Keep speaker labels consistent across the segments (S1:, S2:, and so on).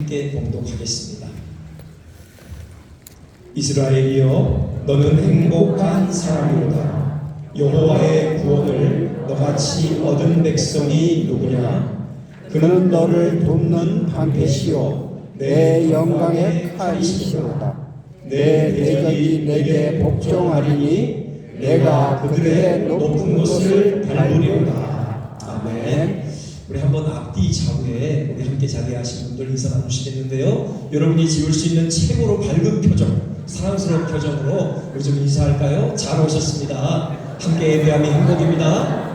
S1: 함께 봉독하겠습니다. 이스라엘이여, 너는 행복한 사람이로다. 여호와의 구원을 너같이 얻은 백성이 누구냐?
S2: 그는 너를 돕는 방패시오 내 영광의 칼이시로다. 내 대적이 내게 복종하리니 내가 그들의 높은 곳을 밟으리로다.
S1: 아멘. 우리 한번 앞뒤 좌우에 우리 함께 자리하신 분들 인사 나누시겠는데요. 여러분이 지을 수 있는 최고로 밝은 표정, 사랑스러운 표정으로 우리 좀 인사할까요? 잘 오셨습니다. 함께 예배함이 행복입니다.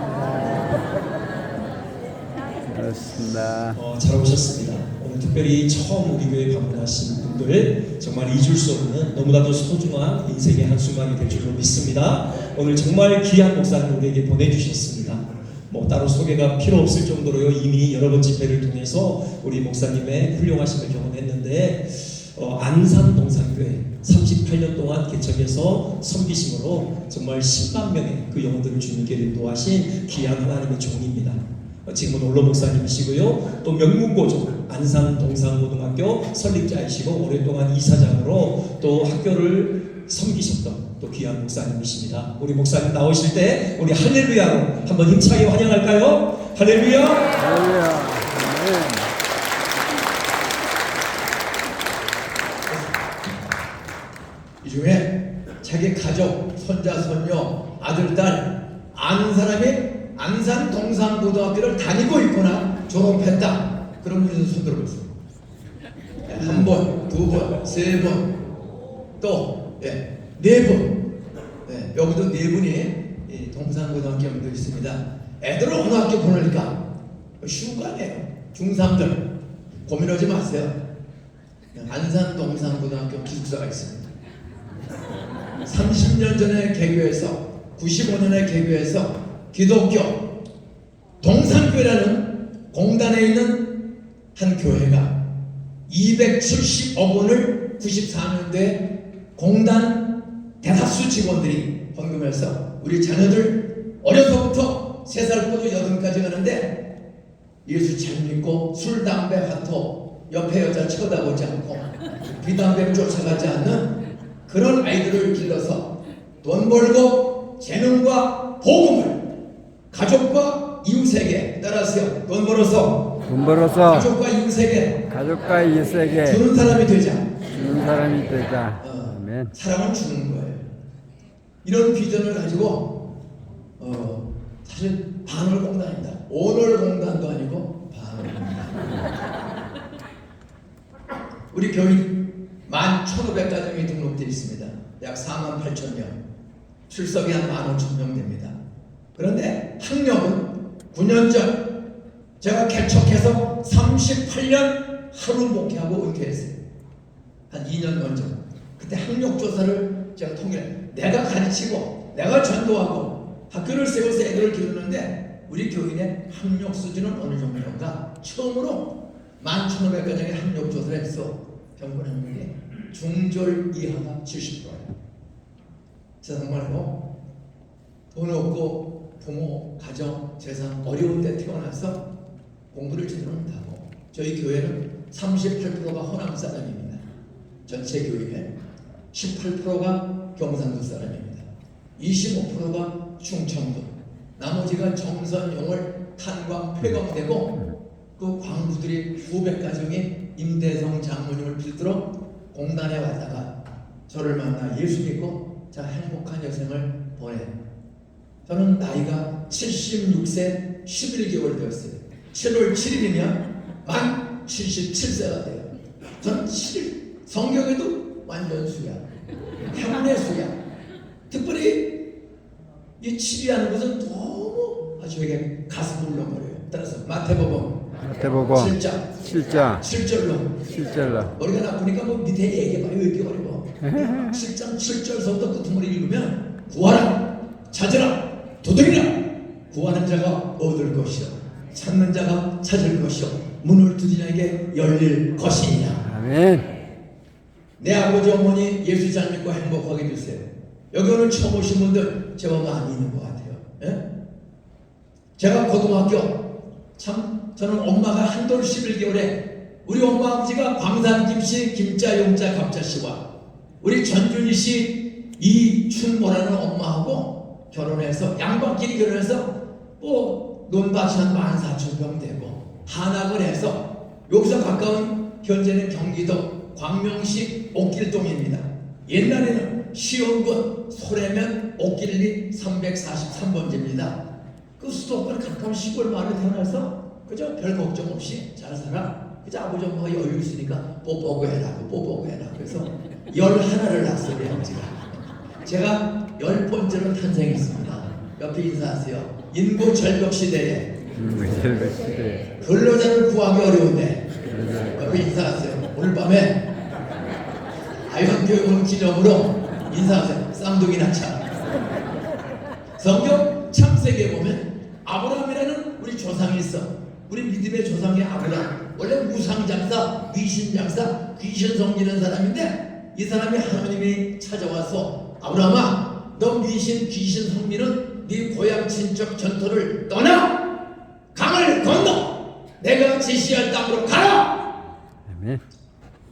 S2: 그렇습니다.
S1: 잘 오셨습니다. 오늘 특별히 처음 우리 교회 방문하신 분들 정말 잊을 수 없는 너무나도 소중한 인생의 한순간이 될 줄로 믿습니다. 오늘 정말 귀한 목사님 우리에게 보내주셨습니다. 뭐 따로 소개가 필요 없을 정도로요. 이미 여러 번 집회를 통해서 우리 목사님의 훌륭하심을 경험했는데 안산 동산교회 38년 동안 개척해서 섬기심으로 정말 10만 명의 그 영혼들을 주님께 인도하신 귀한 하나님의 종입니다. 지금은 올로 목사님이시고요. 또 명문고등 안산 동산고등학교 설립자이시고 오랫동안 이사장으로 또 학교를 섬기셨던 또 귀한 목사님이십니다. 우리 목사님 나오실 때 우리 할렐루야로 한번 힘차게 환영할까요? 할렐루야!
S2: 할렐루야.
S3: 이 중에 자기 가족, 손자, 손녀, 아들, 딸 아는 사람이 안산 동산고등학교를 다니고 있거나 졸업했다. 그런 분이 손 들어보세요. 한 번, 두 번, 세 번, 또 네 번. 여기도 네 분이 동산고등학교 연도 있습니다. 애들을 어느 학교 보내니까 쉬운 거 아니에요. 중3들 고민하지 마세요. 안산 동산고등학교 기숙사가 있습니다. 30년 전에 개교해서 95년에 개교해서 기독교 동산교회라는 공단에 있는 한 교회가 270억 원을 94년도에 공단 대다수 직원들이 헌금해서 우리 자녀들 어려서부터 3살부터 8까지 가는데 예수 잘 믿고 술, 담배, 화토 옆에 여자 쳐다보지 않고 비담배 쫓아가지 않는 그런 아이들을 길러서 돈 벌고 재능과 복음을 가족과 이웃에게 따라서요. 돈 벌어서 가족과 이웃에게 주는 사람이 되자.
S2: 아멘.
S3: 사랑을 주는 거예요. 이런 비전을 가지고 사실 반월공단입니다. 온월공단도 아니고 반월공단. 우리 교인 11,500가정이 등록되어 있습니다. 약 48,000명. 출석이 한 15,000명 됩니다. 그런데 학력은 9년 전 제가 개척해서 38년 하루 목회하고 은퇴했어요. 한 2년 먼저. 그때 학력조사를 제가 통일해. 내가 가르치고 내가 전도하고 학교를 세워서 애들을 기르는데 우리 교인의 학력 수준은 어느 정도인가? 처음으로 11,500가정의 학력조사를 했어. 평균하는 게 중졸 이하가 70%예요. 세상 말고 돈 없고 부모, 가정, 재산 어려운 데 태어나서 공부를 제대로 못하고 저희 교회는 38%가 호남 사람입니다. 전체 교인의 18%가 경상도 사람입니다. 25%가 충청도, 나머지가 정선, 영월, 탄광, 폐광되고 그 광부들이 수백 가정이 임대성 장모님을 빌들어 공단에 왔다가 저를 만나 예수 믿고 자 행복한 여생을 보내. 저는 나이가 76세 11개월 되었어요. 7월 7일이면 만 77세가 돼요. 저는 7일 성경에도 완전 수야. 행운의 수야. 특별히 이 7이라는 것은 너무 저에게 가슴을 울렁거려요. 따라서 마태복음 7장 7절로 머리가 나쁘니까 뭐 밑에 얘기해봐요. 왜 이렇게 어려워. 7장 7절서부터 끝머리 읽으면 구하라 찾으라 두드리라 구하는 자가 얻을 것이요 찾는 자가 찾을 것이요 문을 두드리는 자에게 열릴 것이니라.
S2: 아멘.
S3: 내 아버지 어머니 예수 잘 믿고 행복하게 해주세요. 여기 오늘 처음 오신 분들 제법 많이 있는 것 같아요. 예? 제가 고등학교 참 저는 엄마가 한돌 11개월에 우리 엄마 아버지가 광산김씨 김자 용자 갑자씨와 우리 전준희 씨 이춘모라는 엄마하고 결혼해서 양반끼리 결혼해서 뭐 논밭이 한 14,000평 되고 한학을 해서 여기서 가까운 현재는 경기도 광명시 옥길동입니다. 옛날에는 시흥군 소래면 옥길리 343번지입니다. 그 수도권 가까운 시골 마을에 태어나서 그저 별 걱정 없이 잘 살아. 그저 아버지 엄마가 여유 있으니까 뽀뽀고 해라 뽀뽀고 해라. 그래서 11을 낳았어요. 우리 아버지가. 제가 10번째로 탄생했습니다. 옆에 인사하세요. 인구 절벽 시대에 근로자를 구하기 어려운데 옆에 인사하세요. 오늘 밤에 아이언교육을 기념으로 인사하세요. 쌍둥이 낳자. 성경 창세기에 보면 아브라함이라는 우리 조상이 있어. 우리 믿음의 조상이 아브라함. 원래 우상장사, 귀신장사, 귀신 섬기는 사람인데 이 사람이 하나님이 찾아와서 아브라함아, 너 귀신 섬기는 네 고향 친척 전토를 떠나 강을 건너 내가 제시할 땅으로 가라.
S2: 아멘.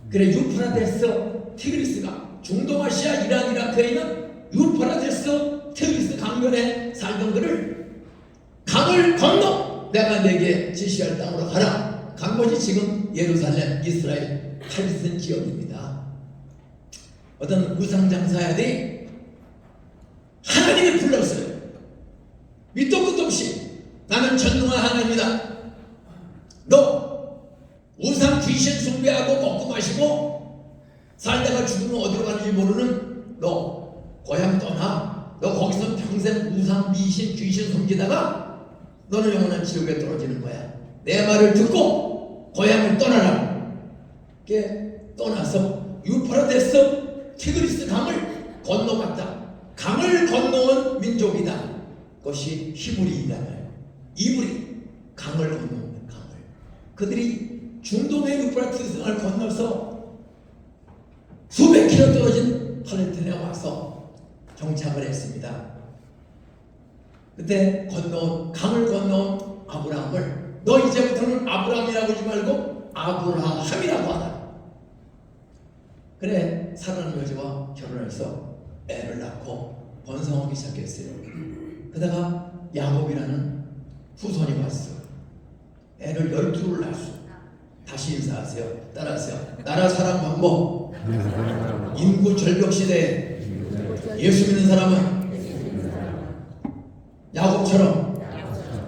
S3: 그래 유프라데스 티그리스가 중동아시아 이란 이라크에 있는 유프라데스 티그리스 강변에 살던 그를 강을 건너 내가 내게 제시할 땅으로 가라. 간 곳이 지금 예루살렘 이스라엘 팔레스타인 지역입니다. 어떤 우상장사야들이 하나님이 불렀어요. 밑도 끝도 없이 나는 전능한 하나님이다. 너 우상 귀신 숭배하고 먹고 마시고 살다가 죽으면 어디로 가는지 모르는 너 고향 떠나. 너 거기서 평생 우상 미신 귀신 섬기다가 너는 영원한 지옥에 떨어지는 거야. 내 말을 듣고 고향을 떠나라. 이렇게 떠나서 유프라데스 티그리스 강을 건너갔다. 강을 건너온 민족이다. 그것이 히브리인이잖아요. 이브리 강을 건너온 강을. 그들이 중동의 유프라테스 강을 건너서 수백 킬로 떨어진 팔레스타인에 와서 정착을 했습니다. 그때 강을 건너온 아브라함을 너 이제부터는 아브라함이라고 하지 말고 아브라함이라고 하라. 그래 사라는 여자와 결혼해서 애를 낳고 번성하기 시작했어요. 그러다가 야곱이라는 후손이 왔어. 애를 12를 낳았어. 다시 인사하세요. 따라하세요. 나라 사랑 방법. 인구 절벽 시대에 예수 믿는 사람은 야곱처럼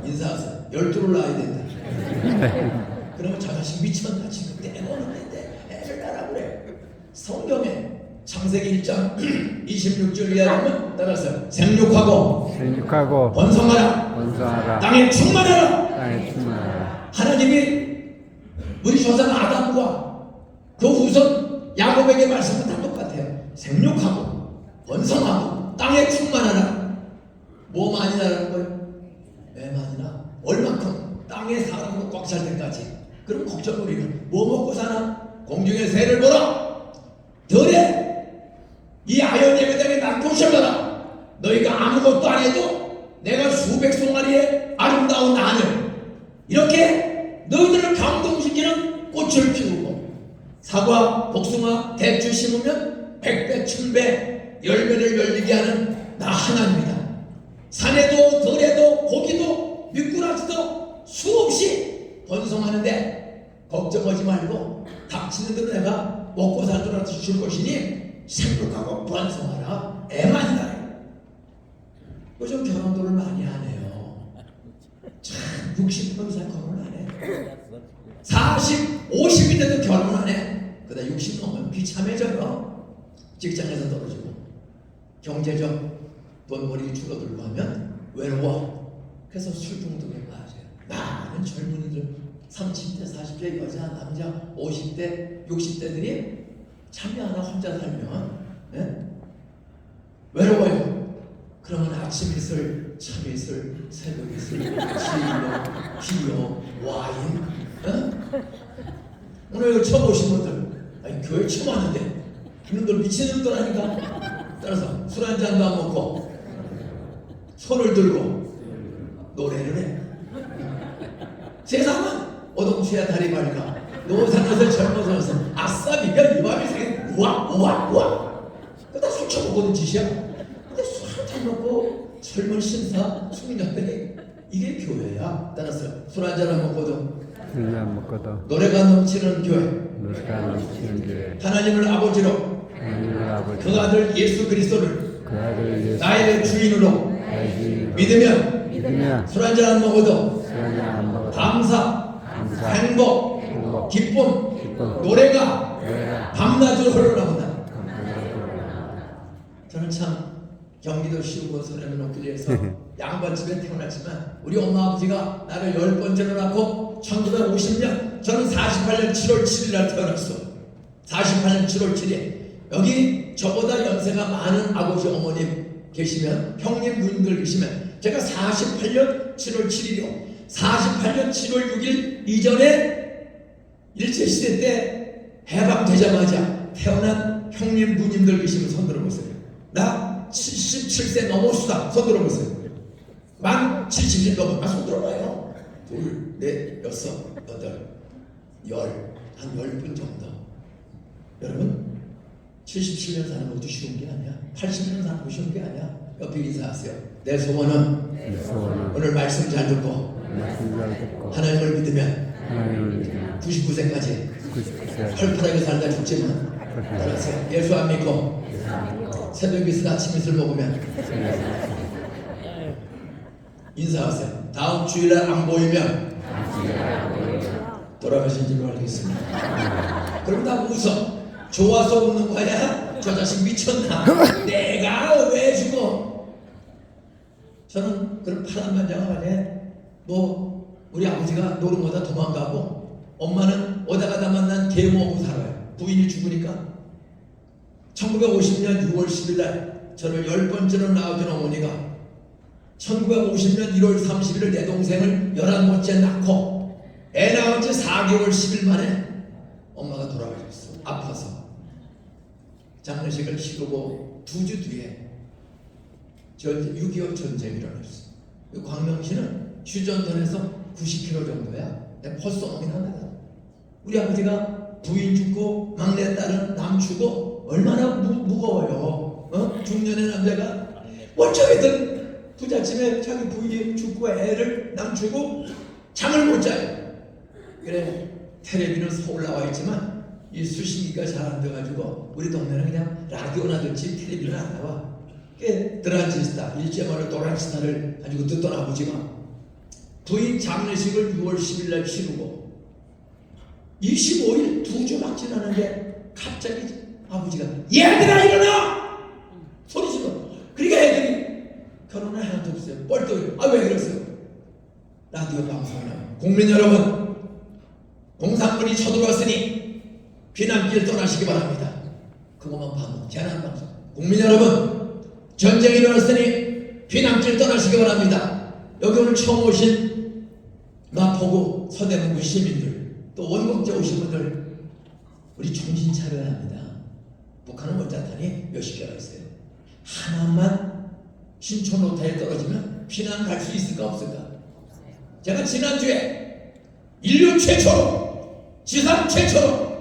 S3: 인사하세요. 12를 낳아야 된다. 그러면 저 자식 미쳤나 지금 내가 오는데 애를 낳으라 그래. 성경에 창세기 1장 26절 이하 보면 따라서 생육하고 번성하라 땅에 충만하라. 하나님이 우리 조상 아담과 그 후손 야곱에게 말씀은 다 똑같아요. 생육하고 번성하고 땅에 충만하라. 뭐 많이 나라는 거예요? 왜 많이 나? 얼만큼? 땅에 사람으로 꽉 찰 때까지. 그럼 걱정 우리는 뭐 먹고 사나? 공중의 새를 보라. 들에 이 아연 예배당에 낳고 오셔봐라. 너희가 아무것도 안 해도 내가 수백 송아리의 아름다운 나늘 이렇게 너희들을 감동시키는 꽃을 피우고 사과, 복숭아, 대추 심으면 100배, 1000배 열매를 열리게 하는 나 하나님이다. 산에도 들에도 고기도 미꾸라지도 수없이 번성하는데 걱정하지 말고 닥치는 대로 내가 먹고 살도록 줄 것이니 생육하고 번성하라. 애만이다. 요즘 결혼도를 많이 하네요. 참 60분 이상 결혼 안 해. 40, 50이 돼도 결혼 안 해. 그러다 60 넘으면 비참해져요. 직장에서 떨어지고 경제적 돈벌이 줄어들고 하면 외로워. 그래서 술 중독에 빠져요. 많은 젊은이들 30대, 40대 여자, 남자, 50대, 60대들이 참여 하나 혼자 살면 외로워요. 그러면 아침 이슬, 참 이슬, 새벽 이슬, 비료, 와인. 오늘 여기 처음 오신 분들, 아니 교회 처음 왔는데 이놈들 미친놈들 아닌가? 따라서 술 한 잔도 안 먹고 손을 들고 노래를 해. 세상은 오동치야 다리 밝아. 노산에서 젊어서 아싸 비가 이밤이 생겨 우와 그다 술 처먹고는 짓이야. 근데 술 한잔 먹고 젊은 신사 수민장들이 이게 교회야. 따라서 술 한잔 안 먹고도
S2: 술안 먹고도
S3: 노래가 넘치는 교회,
S2: 노래가 넘치는 교회.
S3: 하나님을 아버지로
S2: 하나님의 아버지
S3: 그 아들 예수 그리스도를
S2: 그 아들 예수
S3: 나의 주인으로
S2: 나의 주인으로
S3: 믿으면
S2: 믿으면
S3: 술 한잔 안 먹어도
S2: 술 한잔 안 먹어도
S3: 감사, 행복,
S2: 행복,
S3: 기쁨,
S2: 기쁨,
S3: 노래가
S2: 노래가
S3: 밤낮으로 흘러나온다.
S2: 감사합니다.
S3: 저는 참 경기도 시흥군 서대문 옥길에서 양반집에 태어났지만 우리 엄마 아버지가 나를 10번째로 낳고 1950년 저는 48년 7월 7일 날 태어났어. 48년 7월 7일 여기 저보다 연세가 많은 아버지 어머님 계시면 형님 누님들 계시면 제가 48년 7월 7일이요 48년 7월 6일 이전에 일제시대 때 해방되자마자 태어난 형님 누님들 계시면 손 들어보세요. 나 77세 넘었수다. 손 들어보세요. 만 70일 넘어. 손 들어봐요. 둘, 넷, 여섯, 여덟, 한 10분 정도. 여러분 77년 사는 것도 쉬운 게 아니야. 80년 사는 것도 쉬운 게 아니야. 옆에 인사하세요. 내 소원은
S2: 내 소원은
S3: 오늘 말씀 잘 듣고
S2: 말씀 잘 듣고
S3: 하나님을 믿으면
S2: 하나님을 믿으면
S3: 99세까지
S2: 99세
S3: 펄펄하게 살다 죽지만 따라서 예수 안 믿고 새벽 이슬 아침 이슬 먹으면 인사하세요. 다음 주일날 안 보이면 돌아가신 줄로 알겠습니다. 그럼 다 웃어. 좋아서 웃는 거야? 저 자식 미쳤나? 내가 왜 죽어? 저는 그런 파란만장하게 뭐 우리 아버지가 노름마다 도망가고 엄마는 오다 가다 만난 계모하고 살아요. 부인이 죽으니까 1950년 6월 10일 날 저를 10번째로 낳아준 어머니가 1950년 1월 30일 내 동생을 11번째 낳고 애 낳은 지 4개월 10일 만에 엄마가 돌아가셨어. 아파서 장례식을 치르고 2주 뒤에 6.25 전쟁이 일어났어. 광명시는 휴전선에서 90km 정도야. 내가 벌써 오긴 합니다. 우리 아버지가 부인 죽고 막내딸은 남 주고 얼마나 무거워요. 중년의 남자가 멀쩡했던 부잣집에 자기 부인이 죽고 애를 남 주고 잠을 못 자요. 그래 텔레비는 서울 나와 있지만 이 수신기가 잘 안 돼가지고 우리 동네는 그냥 라디오나 듣지 텔레비는 안 나와. 드란지스타 일제말로 도란지스타를 가지고 듣던 아버지가 부인 장례식을 6월 10일 날 치르고 25일 2주 막 지나는데 갑자기 아버지가 얘들아 일어나! 소리 질러. 그러니까 애들이 결혼을 하나도 없어요. 뻘떡. 왜 그랬어요? 라디오 방송이나 국민 여러분 공산군이 쳐들어왔으니 피난길 떠나시기 바랍니다. 그것만 봐도 재난방송. 국민 여러분 전쟁이 일어났으니 피난길 떠나시기 바랍니다. 여기 오늘 처음 오신 마포구 서대문구 시민들 또 원국제 오신 분들 우리 정신 차려야 합니다. 북한은 원자탄이 몇십 개가 있어요. 하나만 신촌호텔에 떨어지면 피난 갈 수 있을까 없을까? 제가 지난주에 인류 최초로 지상 최초로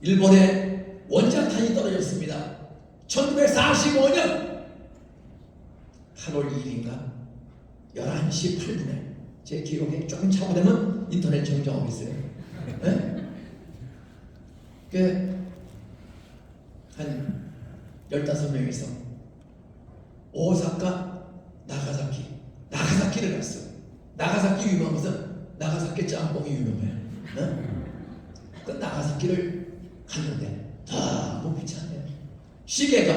S3: 일본에 원자탄이 떨어졌습니다. 1945년 8월 2일인가 11시 8분에 제 기록에 조금 착오되면 인터넷 정정하고 있어요. 네? 한 15명이서 오사카 나가사키를 갔어. 나가사키 유명한 것은 나가사키 짬뽕이 유명해요. 그 나가사키를 갔는데 너무 비참해요. 시계가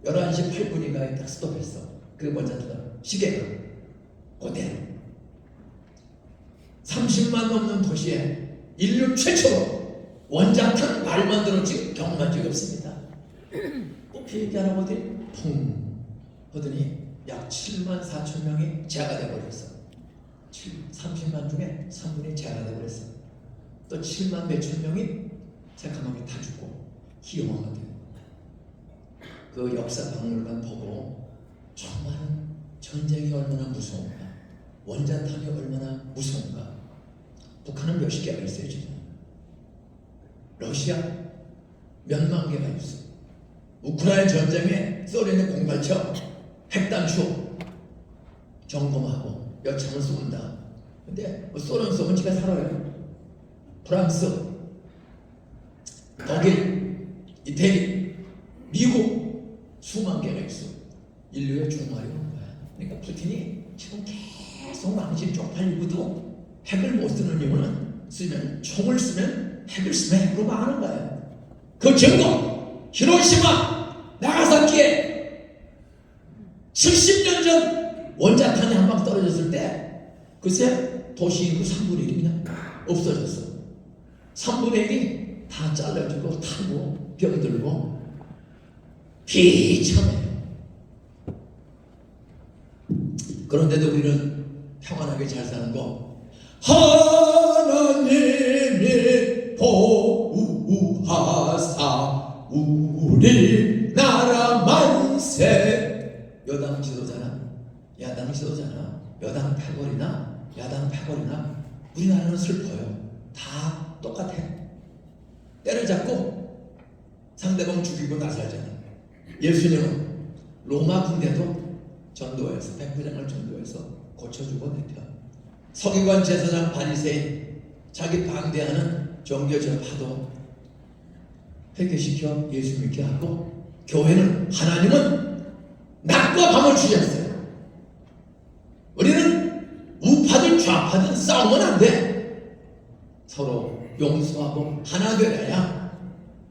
S3: 11시 8분인가에 딱 스톱했어. 그 먼저 뜨다 시계가 그대로 30만 넘는 도시에 인류 최초로 원자탄 말만 들었지 경험한 적이 없습니다. 비행기 할아버지 퐁 하더니 약 7만 4천 명이 재가 돼버렸어. 30만 중에 3분이 재가 돼버렸어. 또 7만 몇천 명이 새까맣게 다 죽고 기용한 돼. 그 역사 박물관 보고 정말 전쟁이 얼마나 무서운가, 원자탄이 얼마나 무서운가. 북한은 몇십 개가 있어요 지금. 러시아 몇만 개가 있어. 우크라이나 전쟁에 소련의 공갈쳐 핵단추 점검하고 몇 창을 쏜다. 근데 뭐 소련 쏘면 집에 살아요. 프랑스, 독일, 이태리, 미국 수만 개가 있어. 인류의 종말이 오는 거야. 그러니까 푸틴이 지금 계속 망신 쪽팔리고도 핵을 못 쓰는 이유는 총을 쓰면 핵을 쓰면 핵으로 망하는 거야. 그 증거 히로시마 나가사키에 70년 전 원자탄이 한 방 떨어졌을 때 글쎄 도시 인구 3분의 1이 그냥 없어졌어. 3분의 1이 다 잘라주고 타고 병들고 비참해요. 그런데도 우리는 평안하게 잘 사는 거 하나님이 보호하사 우리나라 만세. 여당 지도자나 야당 지도자나 여당 패거리나 야당 패거리나 우리나라는 슬퍼요. 다 똑같아. 때려잡고 상대방 죽이고 나살잖아. 예수님은 로마 군대도 전도해서 백부장을 전도해서 고쳐주고 냈다. 서기관 제사장 바리새인 자기 반대하는 종교적 파도 회개시켜 예수 믿게 하고, 교회는 하나님은 낮과 밤을 주셨어요. 우리는 우파든 좌파든 싸우면 안 돼. 서로 용서하고 하나 되어야.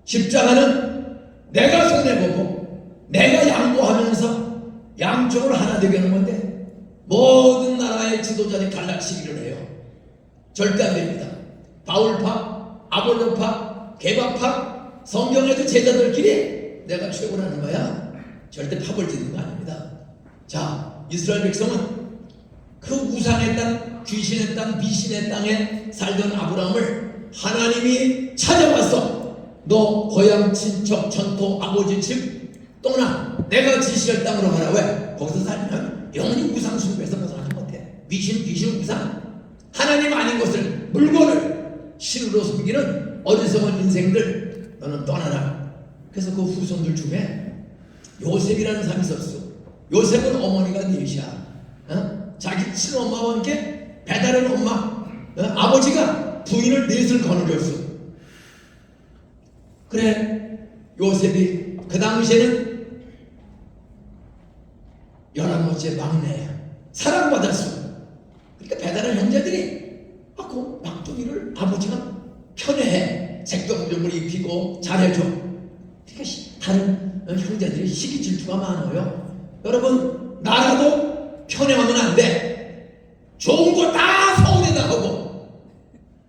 S3: 십자가는 내가 손해보고 내가 양보하면서 양쪽을 하나 되게 하는 건데 모든 나라의 지도자들이 갈라치기를 해요. 절대 안 됩니다. 바울파, 아볼로파, 개박파, 성경에도 제자들끼리 내가 최고라는 거야. 절대 팝을 짓는 거 아닙니다. 자, 이스라엘 백성은 그 우상의 땅, 귀신의 땅, 미신의 땅에 살던 아브라함을 하나님이 찾아와서 너 고향, 친척, 전토, 아버지 집 떠나 내가 지시할 땅으로 가라. 왜? 거기서 살면 영원히 우상 숭배에서 벗어나지 못해. 미신, 귀신, 우상, 하나님 아닌 것을, 물건을 신으로 숨기는 어리석은 인생들, 너는 떠나라. 그래서 그 후손들 중에 요셉이라는 사람이 있었어. 요셉은 어머니가 넷이야. 자기 친엄마와 함께 배다른 엄마, 아버지가 부인을 넷을 거느렸어. 그래, 요셉이 그 당시에는 11번째 막내야. 사랑받았어. 그러니까 배다른 형제들이 그 막둥이를 아버지가 편애해. 색동적을 입히고 잘해줘. 그러니까 다른 형제들이 시기 질투가 많아요. 여러분, 나라도 편애하면 안 돼. 좋은 거 다 서울에다 하고,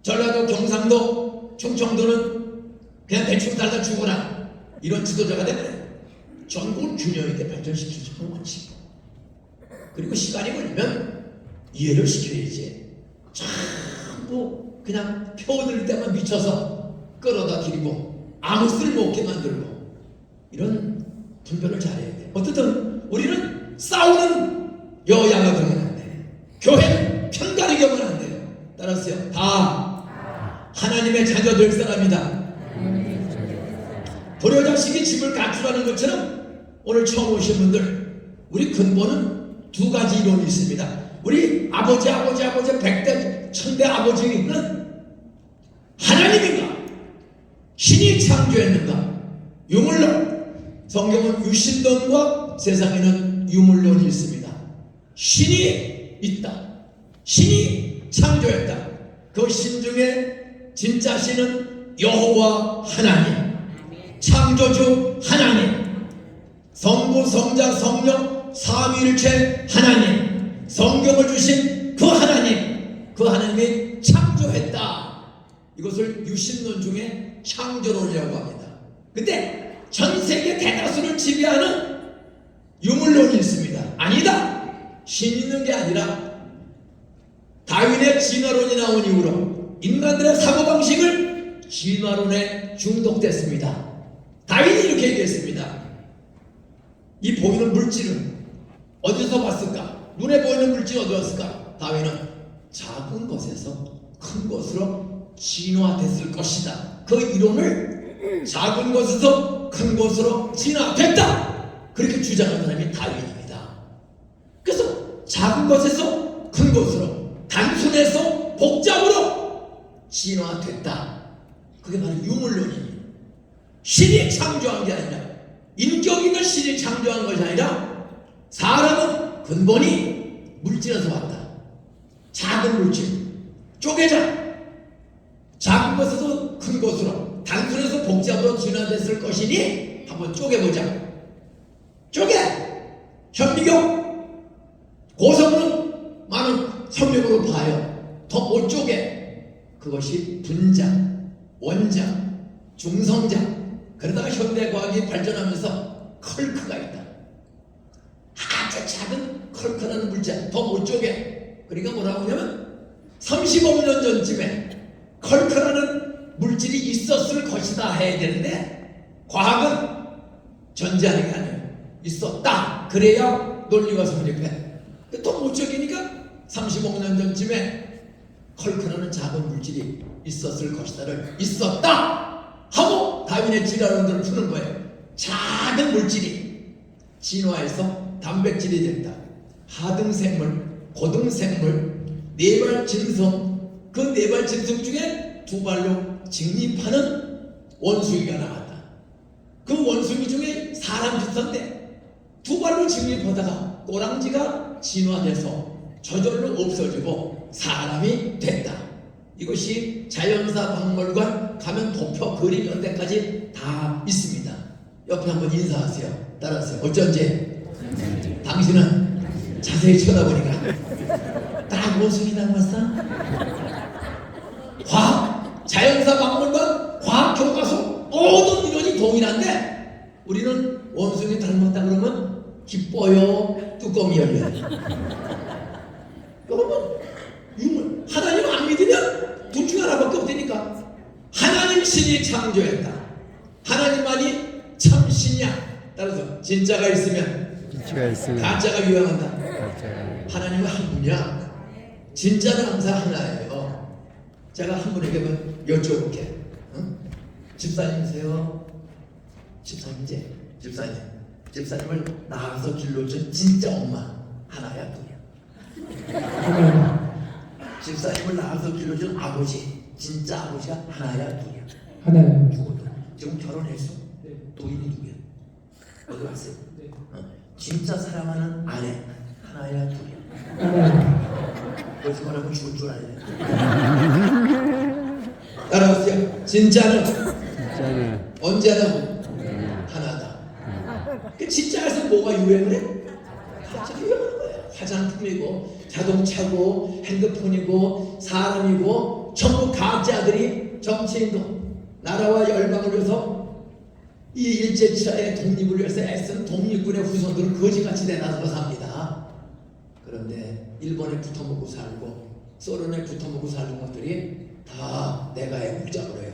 S3: 전라도, 경상도, 충청도는 그냥 대충 살다 죽어라. 이런 지도자가 되면 전국을 균형 있게 발전시킬 줄 원칙. 그리고 시간이 걸리면 이해를 시켜야지. 전부 그냥 표들 때만 미쳐서 끌어다 드리고 아무 쓸모없게 만들고, 이런 분별을 잘해야 돼. 어쨌든 우리는 싸우는 여야가 되면 안 돼. 교회는 편가르게 하면 안 돼요. 따라서요, 다 하나님의 자녀 될 사람이다. 불효자식이 집을 갖추라는 것처럼 오늘 처음 오신 분들, 우리 근본은 두 가지 이론이 있습니다. 우리 아버지 100대 1000대 아버지는 하나님인가? 신이 창조했는가? 유물론. 성경은 유신론과 세상에는 유물론이 있습니다. 신이 있다. 신이 창조했다. 그 신 중에 진짜 신은 여호와 하나님, 창조주 하나님, 성부, 성자, 성령, 삼위일체 하나님, 성경을 주신 그 하나님, 그 하나님이 창조했다. 이것을 유신론 중에 창조론이라고 합니다. 근데 전 세계 대다수를 지배하는 유물론이 있습니다. 아니다. 신 있는 게 아니라 다윈의 진화론이 나온 이후로 인간들의 사고방식을 진화론에 중독됐습니다. 다윈이 이렇게 얘기했습니다. 이 보이는 물질은 어디서 봤을까? 눈에 보이는 물질은 어디 왔을까? 다윈은 작은 것에서 큰 것으로 진화됐을 것이다. 그 이론을 작은 곳에서 큰 곳으로 진화됐다. 그렇게 주장한 사람이 다윈입니다. 그래서 작은 곳에서 큰 곳으로, 단순해서 복잡으로 진화됐다. 그게 바로 유물론이에요. 신이 창조한 게 아니라, 인격 있는 신이 창조한 것이 아니라 사람은 근본이 물질에서 왔다. 작은 물질, 쪼개자. 작은 것에서 큰 것으로, 단순해서 복잡으로 진화됐을 것이니 한번 쪼개보자. 쪼개! 현미경, 고성능 많은 현미경으로 봐요. 더 못 쪼개. 그것이 분자, 원자, 중성자. 그러다가 현대과학이 발전하면서 컬크가 있다. 아주 작은 컬크라는 물질, 더 못 쪼개. 그러니까 뭐라고 하냐면 35년 전쯤에 컬크라는 물질이 있었을 것이다 해야 되는데, 과학은 전제하는 게 아니에요. 있었다. 그래야 논리가 성립해. 또 못 쪼개니까 35년 전쯤에 컬크라는 작은 물질이 있었을 것이다를 있었다 하고 다윈의 진화론들을 푸는 거예요. 작은 물질이 진화해서 단백질이 됐다. 하등생물, 고등생물, 네발 짐승, 그 네발 짐승 중에 두 발로 직립하는 원숭이가 나왔다. 그 원숭이 중에 사람 비슷한데 두 발로 직립하다가 꼬랑지가 진화돼서 저절로 없어지고 사람이 됐다. 이것이 자연사 박물관 가면 도표 그림 이런 데까지 다 있습니다. 옆에 한번 인사하세요. 따라하세요. 어쩐지 당신은 자세히 쳐다보니까 딱 원숭이 닮았어? 과학, 자연사 박물관, 과학 교과서 모든 이론이 동일한데 우리는 원숭이 닮았다 그러면 기뻐요, 뚜껑이 열려요. 여러분, 유물, 하나님 안 믿으면 둘 중 하나밖에 없다니까. 하나님 신이 창조했다. 하나님만이 참 신이야. 따라서 진짜가 있으면
S2: 진짜가 있으면
S3: 가짜가 유행한다.
S2: 가짜가
S3: 하나님은 한 분이야. 진짜는 항상 하나예요. 제가 한 분에게 여쭤볼게. 응? 집사님이세요? 집사님이지? 집사님. 집사님을 낳아서 길러준 진짜 엄마 하나야 둘이야? 집사님을 낳아서 길러준 아버지 진짜 아버지가 하나야 둘이야?
S1: 하나요.
S3: 죽어도 지금 결혼했어? 부인이 누구야? 어디 갔어요? 진짜 사랑하는 아내 하나야 둘이야? 거짓말하면 죽을 줄 알아야 돼. 따라오세요. 진짜는 언제나 하나다. 그 진짜에서 뭐가 유행을 해? 가짜가 유행하는 거예요. 화장품이고 자동차고 핸드폰이고 사람이고 전부 가짜들이 정치인도 나라와 열방을 위해서 이 일제치하의 독립을 위해서 애쓴 독립군의 후손들은 거지같이 내놔서 삽니다. 그런데 일본에 붙어먹고 살고 소련에 붙어먹고 사는 것들이 다 내가의 물자고래요.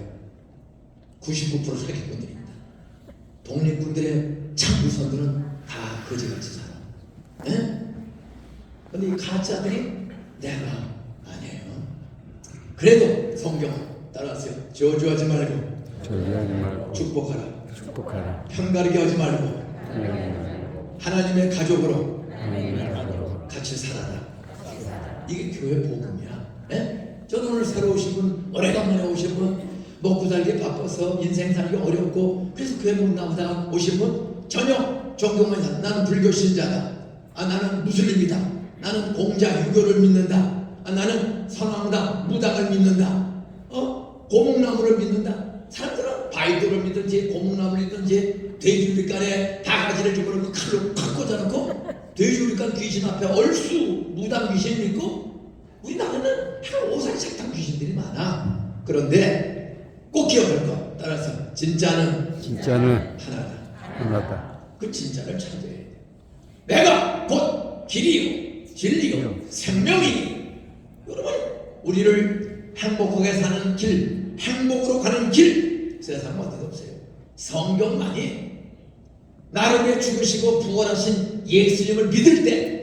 S3: 99% 사기꾼들입니다. 독립군들의 참 후손들은 다 거지같이 살아. 예? 근데 이 가짜들이 내가 아니에요. 그래도 성경 따라하세요. 저주하지 말고
S2: 저주하지 말고
S3: 축복하라.
S2: 축복하라.
S3: 편가르게 하지 말고 하나님의 가족으로
S2: 하나님의 가족으로
S3: 같이 살아라. 이게 교회 복음이야. 예? 저는 오늘 새로 오신 분, 오래간만에 오신 분, 먹고 살기 바빠서 인생 살기 어렵고 그래서 교회 못 나오다가 오신 분 전혀 종교만 사. 나는 불교 신자다. 나는 무슬림이다. 나는 공자 유교를 믿는다. 나는 선왕당 무당을 믿는다. 고목나무를 믿는다. 사람들은 바이블을 믿든지 고목나무를 믿든지 돼지우리간에 바가지를 집어넣고 칼로 팍 꽂아놓고 돼지우리간 귀신 앞에 얼쑤 무당 귀신 믿고 우리 나라는 한 오사리 착당 귀신들이 많아. 그런데 꼭 기억할 것. 따라서 진짜는 하나다.
S2: 하나다.
S3: 그 진짜를 찾아야 돼. 내가 곧 길이요 진리요 생명이니. 여러분, 우리를 행복하게 사는 길, 행복으로 가는 길 세상 어디도 없어요. 성경만이 나름의 죽으시고 부활하신 예수님을 믿을 때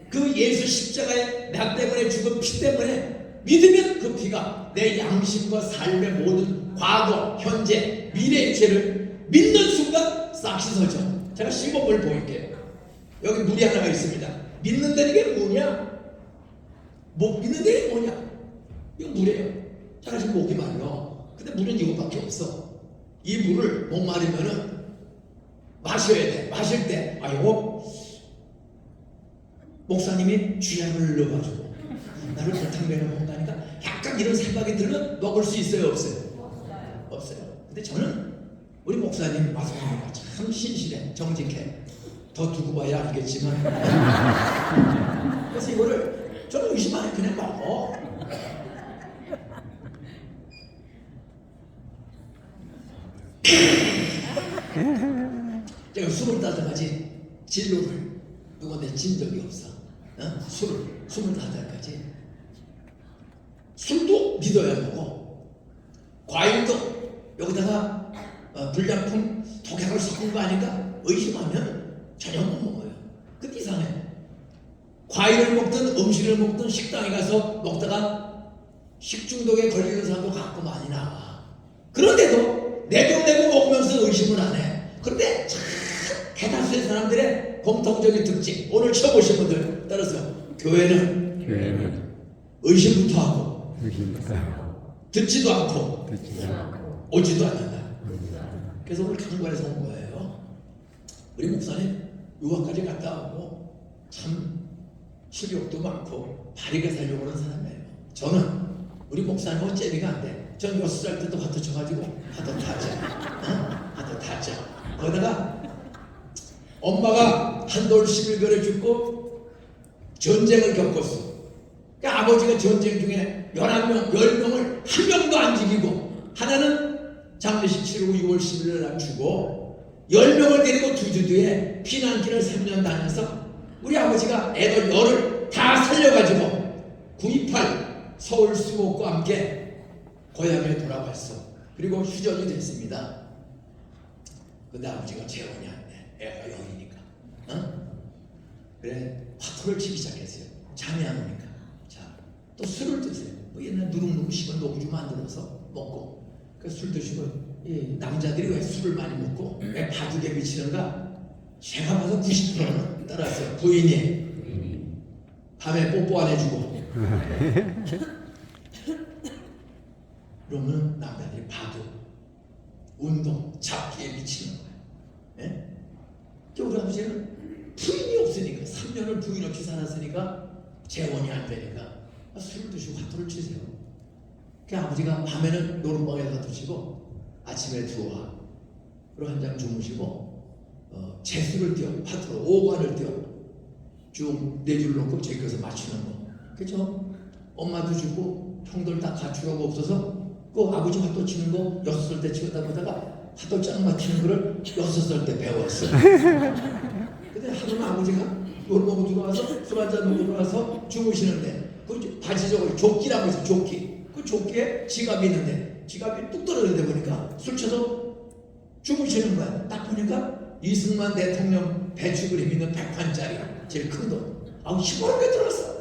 S3: 그 예수 십자가에 나 때문에 죽은 피 때문에 믿으면 그 피가 내 양심과 삶의 모든 과거, 현재, 미래의 죄를 믿는 순간 싹 씻어져. 제가 시범을 보일게요. 여기 물이 하나가 있습니다. 믿는다는 게 뭐냐? 믿는다는 게 뭐냐? 이거 물이에요. 제가 지금 목이 말려. 근데 물은 이것밖에 없어. 이 물을 목 마르면은 마셔야 돼. 마실 때 아이고 목사님이 쥐약을 넣어가지고 나를 골탕면을 먹는다니까 약간 이런 생각이 들면 먹을 수 있어요? 없어요? 없어요. 근데 저는 우리 목사님 말씀하니까 참 신실해, 정직해. 더 두고 봐야 알겠지만 그래서 이거를 저는 의심 안 해. 그냥 먹어. 제가 25가지 진로를 누구한테 진 적이 없어. 술을 25가지. 술도 믿어야 먹어. 과일도 여기다가 불량품 독약을 섞은 거 아닌가 의심하면 전혀 못 먹어요. 근데 이상해. 과일을 먹든 음식을 먹든 식당에 가서 먹다가 식중독에 걸리는 사람도 가끔 많이 나와. 그런데도 내고 먹으면서 의심을 안 해. 그런데 참 대다수의 사람들의 공통적인 특징, 오늘 처음 오신 분들 따라서 교회는 의심부터 하고 듣지도 않고 오지도 않는다. 그래서 오늘 강관에서 온 거예요. 우리 목사님 유학까지 갔다 오고 참 실력도 많고 바르게 살려고 하는 사람이에요. 저는 우리 목사님은 째비가 안 돼. 전 6살 때도 화투 쳐가지고 화투 타자. 화투 타자. 거기다가 엄마가 한돌 11개월에 죽고 전쟁을 겪었어. 그러니까 아버지가 전쟁 중에 11명, 10명을 한 명도 안 죽이고 하나는 장례식 치르고 6월 11일 날 죽고 10명을 데리고 2주 뒤에 피난길을 3년 다녀서 우리 아버지가 애들 열을 다 살려가지고 9.28 서울 수목과 함께 고향에 돌아갔어. 그리고 휴전이 됐습니다. 근데 아버지가 재혼이 안 돼. 애가 영이니까. 그래 화투를 치기 시작했어요. 잠이 안 오니까. 자, 또 술을 드세요. 뭐 옛날 누룽누룽 씹은 녹주 만들어서 먹고. 그 술 드시고 이 남자들이 왜 술을 많이 먹고 왜 바둑에 미치는가? 제가 봐서 90%는 따라서 부인이 밤에 뽀뽀 안 해주고 그러면 남자들이 바둑, 운동, 잡기에 미치는 거예요. 예? 우리 아버지는 부인이 없으니까 3년을 부인 없이 살았으니까 재혼이 안 되니까 술을 드시고 화투를 치세요. 그 아버지가 밤에는 노름방에서 화투 치고 아침에 들어와 그리고 한 장 주무시고 재수를 띄워 화투로 5관을 띄워 쭉 4줄 놓고 제껴서 맞추는 거. 그렇죠? 엄마도 죽고 형들 다 갖추려고 없어서 그 아버지 화투 치는 거 6살 때 치우다 보다가 화투 짱 맞추는 거를 6살 때 배웠어. 근데 하루는 아버지가 물 먹고 들어와서 술 한잔 먹고 들어와서 주무시는데 그 바지 저고 조끼라고 해서 조끼. 그 조끼에 지갑이 있는데 지갑이 뚝 떨어지는데 보니까 술 쳐서 주무시는 거야. 딱 보니까 이승만 대통령 배축을 힘있는 100판짜리 제일 큰 돈. 아우 시골에 들어왔어.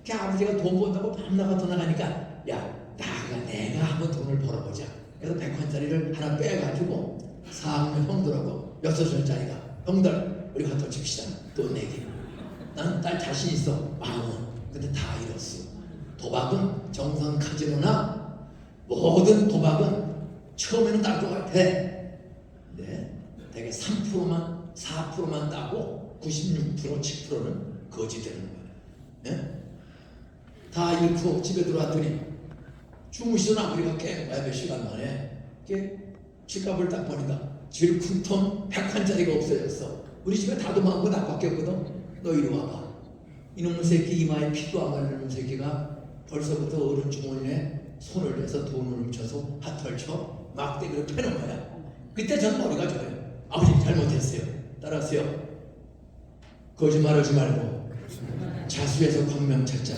S3: 그 아버지가 돈 번다고 밤나가 떠나가니까 야 나가 내가 한번 돈을 벌어보자. 그래서 100판짜리를 하나 빼가지고 4학년 형들하고 6살짜리가 형들 우리 화투 칩시다. 돈 내기. 나는 딸 자신 있어. 10,000원. 근데 다 잃었어. 도박은 정상 카지노나 모든 도박은 처음에는 딸 것 같아. 네, 되게 3%만 4%만 따고 96% 7%는 거짓되는 거예요. 네? 다 잃고 집에 들어왔더니 주무시던 아버지가 깨 몇 시간 만에 지갑을 딱 보니까 제일 큰 돈 100판짜리가 없어졌어. 우리 집에 다도망한 거 나밖에 없거든. 너 이리 와봐. 이놈의 새끼 이마에 피도 안 마르는 새끼가 벌써부터 어른 주머니에 손을 대서 돈을 훔쳐서 핫털 쳐 막대기로 패는 거야. 그때 전 머리가 좋아요. 아버지 잘못했어요. 따라하세요. 거짓말하지 말고 자수해서 광명 찾자.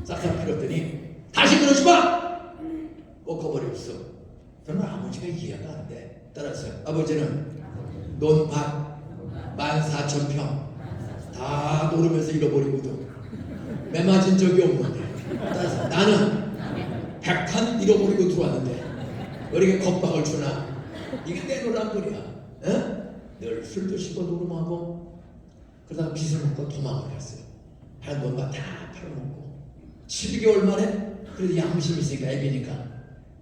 S3: 싹싹 필었더니 다시 그러지 마! 꺾어버렸어. 저는 아버지가 이해가 안 돼. 따라하세요. 아버지는 논밭 14,000평 다 노르면서 잃어버리고도 매 맞은 적이 없는데 따라서 나는 100판 잃어버리고 들어왔는데 어리게 겁박을 주나? 이게 내 노란불이야. 어? 늘 술 드시고 노름하고 그러다가 빚을 먹고 도망을 갔어요. 한 돈만 다 팔아먹고 7개월 만에 그래도 양심이 있으니까 애기니까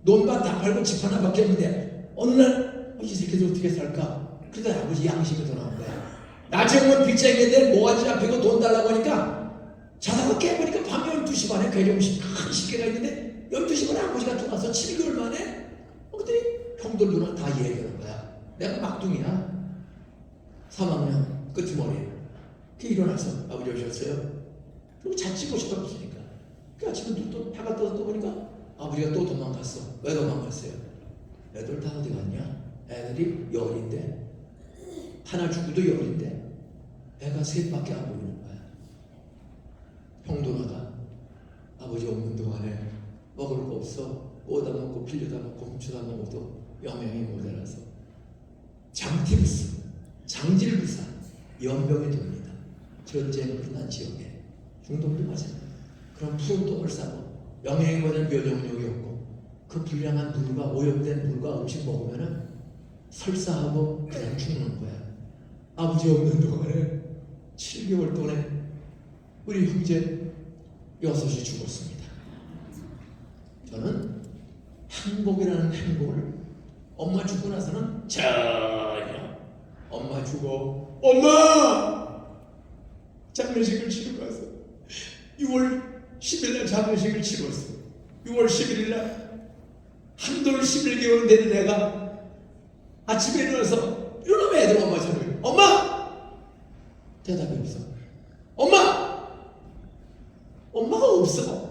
S3: 논밭 다 팔고 집 하나밖에 없는데 어느 날 이 새끼들 어떻게 살까? 그러다 아버지 양심이 돌아온 거야. 나중에 오면 빚쟁이들 모가지 잡히고 돈 달라고 하니까 자다가 깨보니까 밤 12시 반에 괴정식 큰 시계가 있는데 12시 반에 아버지가 들어와서 7개월 만에 그랬더니 형들 누나 다 얘기하는 거야. 내가 막둥이야. 3학년 끄트머리. 그 일어나서 아버지 오셨어요. 그리고 자취 곳이 없으니까. 그 아침에 눈 해가 떠서 보니까 아버지가 또 도망갔어. 왜 도망갔어요? 애들 다 어디 갔냐? 애들이 열인데 하나 죽고도 열인데 애가 셋밖에 안 보이는 거야. 형도 나가 아버지 없는 동안에 먹을 거 없어. 오다 먹고 빌려다 먹고 훔쳐다 먹어도 영양이 모자라서 장티부스, 장질부사, 연병이 돕니다. 전쟁 끝난 지역에 중동도 마찬가지. 그럼 푸른 똥을 싸고 영양이 모자란 면역력이 없고 그 불량한 물과 오염된 물과 음식 먹으면은 설사하고 그냥 죽는 거야. 아버지 없는 동안에 7개월 동안에 우리 형제 6이 죽었습니다. 저는 행복이라는 행복을 엄마 죽고 나서는 전혀 엄마 죽어 엄마 장례식을 치르고 와서 6월 10일 날 장례식을 치렀어. 6월 11일 날 한돌 11개월 되는 애가 아침에 일어나서 일어나면 애들 엄마 전화해. 엄마! 대답이 없어. 엄마! 엄마가 없어.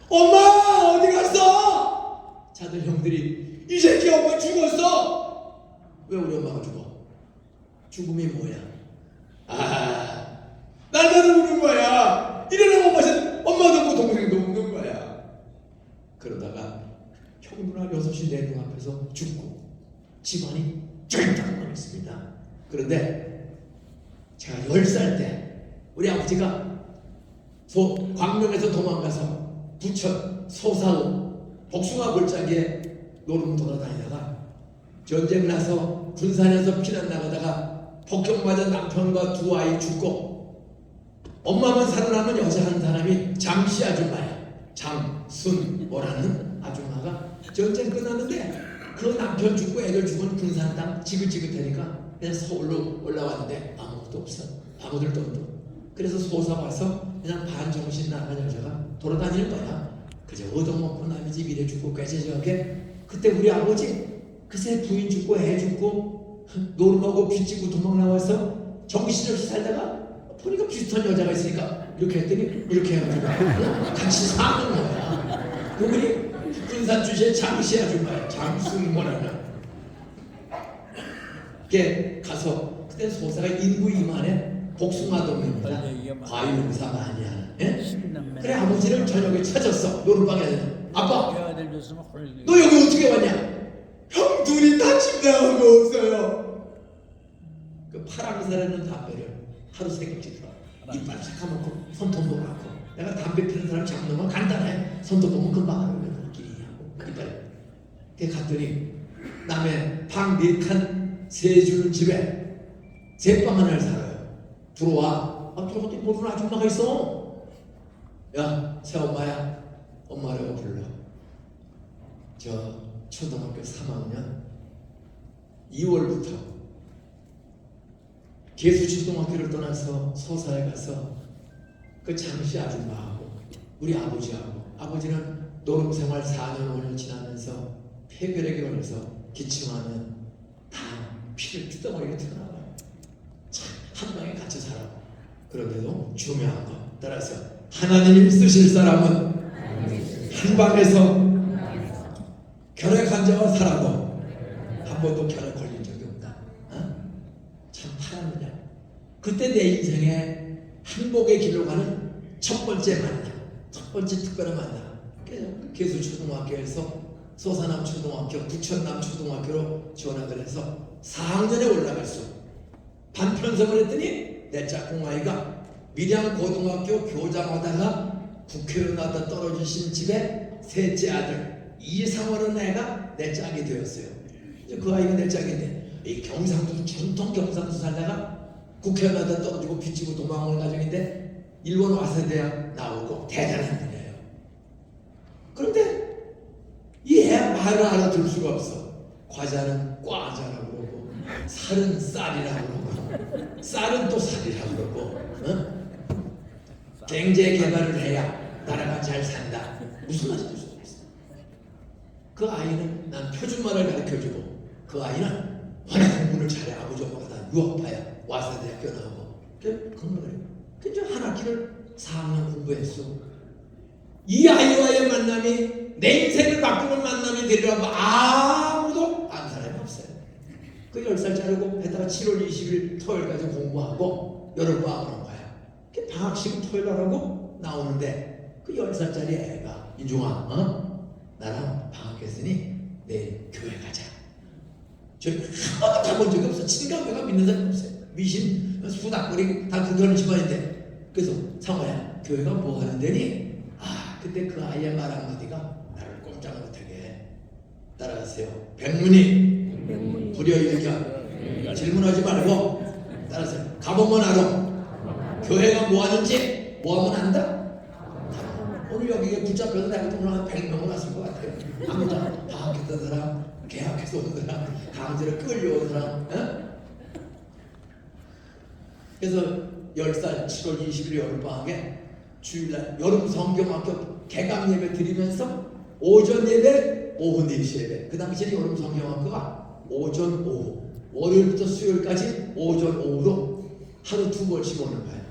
S3: 엄마! 어디 갔어? 자들 형들이 이 새끼 엄마 죽었어. 왜 우리 엄마가 죽어? 죽음이 뭐야? 아, 날마다 우는 거야. 일어나면 엄마도 없고 동생도 없는 거야. 그러다가 형 누나 6이 내 눈앞에서 죽고 집안이 쫄딱 있습니다. 그런데 제가 10살 때 우리 아버지가 광명에서 도망가서 부천, 소사로 복숭아 골짜기에 노름 돌아다니다가 전쟁 나서 군산에서 피난 나가다가 폭격 맞아 남편과 2 아이 죽고 엄마만 살아남은 여자 한 사람이 장씨 아줌마야. 장순모라는 아줌마가 전쟁 끝났는데 그 남편 죽고 애들 죽은 군산 땅 지긋지긋하니까 그냥 서울로 올라왔는데 아무것도 없어. 아무들도 없어. 그래서 소사 와서 그냥 반정신 나간 여자가 돌아다니는 거야. 그저 얻어먹고 남의 집 이래 죽고 꾀죄죄하게. 그때 우리 아버지 그새 부인 죽고 애 죽고 노름하고 빚지고 도망 나와서 정신없이 살다가 보니까 비슷한 여자가 있으니까 이렇게 했더니 이렇게 해가지고 같이 사는 거야. 그분이 군산 주시의 장씨 아줌마야. 장순모라는. 걔 가서 그때 소사가 인구 2만에 복숭아동입니다. 과일농사 많이 하는. 예? 그래 아버지를 저녁에 찾았어. 노름방에. 아빠 너 여기 어떻게 왔냐? 형 둘이 다 집 나간 거 없어요. 그 파랑새라는 담배를 하루 3개씩 들어. 이빨 새까먹고 손톱도 많고. 내가 담배 피는 사람 잡는 건 간단해. 손톱 보면 금방 하는 길이냐고. 이빨. 걔 갔더니 남의 방 4칸 3줄 집에 제빵 하나를 살아요. 들어와. 아 들어갔더니 모르는 아줌마가 있어. 야 새엄마야. 엄마라고 불러. 저 초등학교 3학년 2월부터 계수초등학교를 떠나서 소사에 가서 그 장씨 아줌마하고 우리 아버지하고 아버지는 노름생활 4년 5년 지나면서 폐결핵에 걸려서 기침하면 다 피를 뜯어버리게 튀어나와요. 참 한 방에 같이 살아. 그런데도 중요한 거 따라서 하나님이 쓰실 사람은 한 방에서 결핵 환자와 살아도 한 번도 결핵 걸린 적이 없다. 어? 참 파란느냐. 그때 내 인생의 행복의 길로 가는 첫 번째 만남, 첫 번째 특별한 만남. 계수초등학교에서 소사남초등학교, 부천남초등학교로 전학을 해서 4학년에 올라갈 수 반편성을 했더니 내 짝꿍아이가 밀양고등학교 교장하다가 국회의원 하다 떨어지신 집에 셋째 아들 이상원은 애가 내 짝이 되었어요. 이제 그 아이가 내 짝인데 이 경상도 전통 경상도 살다가 국회의원 하다 떨어지고 빚지고 도망오는 가정인데 일본 와세대학 나오고 대단한 분이에요. 그런데 이 애 말을 알아들 수가 없어. 과자는 과자라고 그러고 살은 쌀이라고 그러고 쌀은 또 살이라고 그러고 경제 개발을 해야 나라가 잘 산다. 무슨 말인지 알 수가 없어. 그 아이는 난 표준말을 가르쳐주고 그 아이는 워낙 공부를 잘해. 아버지 엄마가 다 유학파야. 와세대학교 나오고 그래. 그래서 한 학기를 4학년 공부했어. 이 아이와의 만남이 내 인생을 바꾸는 만남이 되리라고 아무도 안 사람이 없어요. 그 10살짜리고 게다가 7월 20일 토요일까지 공부하고 여름방학을 온 거야. 방학식 토요일 날 하고 나오는데 그 10살짜리 애가 인중아 나랑 방학했으니 내일 교회 가자. 저희 한 번도 가본 적이 없어. 친가교회가 믿는 사람이 없어요. 미신, 수닥거리고 다 그런 집안인데. 그래서 상호야 교회가 뭐 하는 데니? 그때 그 아이의 말 한마디가 나를 꼼짝 못하게 따라하세요. 백문이 불여일견. 질문하지 말고 따라하세요. 가보면 알아. 교회가 뭐 하는지 뭐 하면 안다? 오늘 여기에 붙잡혀서 내가 오늘 한 100명은 왔을 것 같아요. 아무나 방학했던 사람, 개학해서 온 사람, 강제로 끌려온 사람. 그래서 10살 7월 20일 여름방학에 주일날 여름 성경학교 개강 예배 드리면서 오전 예배, 오후 4시 예배. 그 당시에 여름 성경학교가 오전, 오후, 월요일부터 수요일까지 오전, 오후로 하루 2번씩 오는 거예요.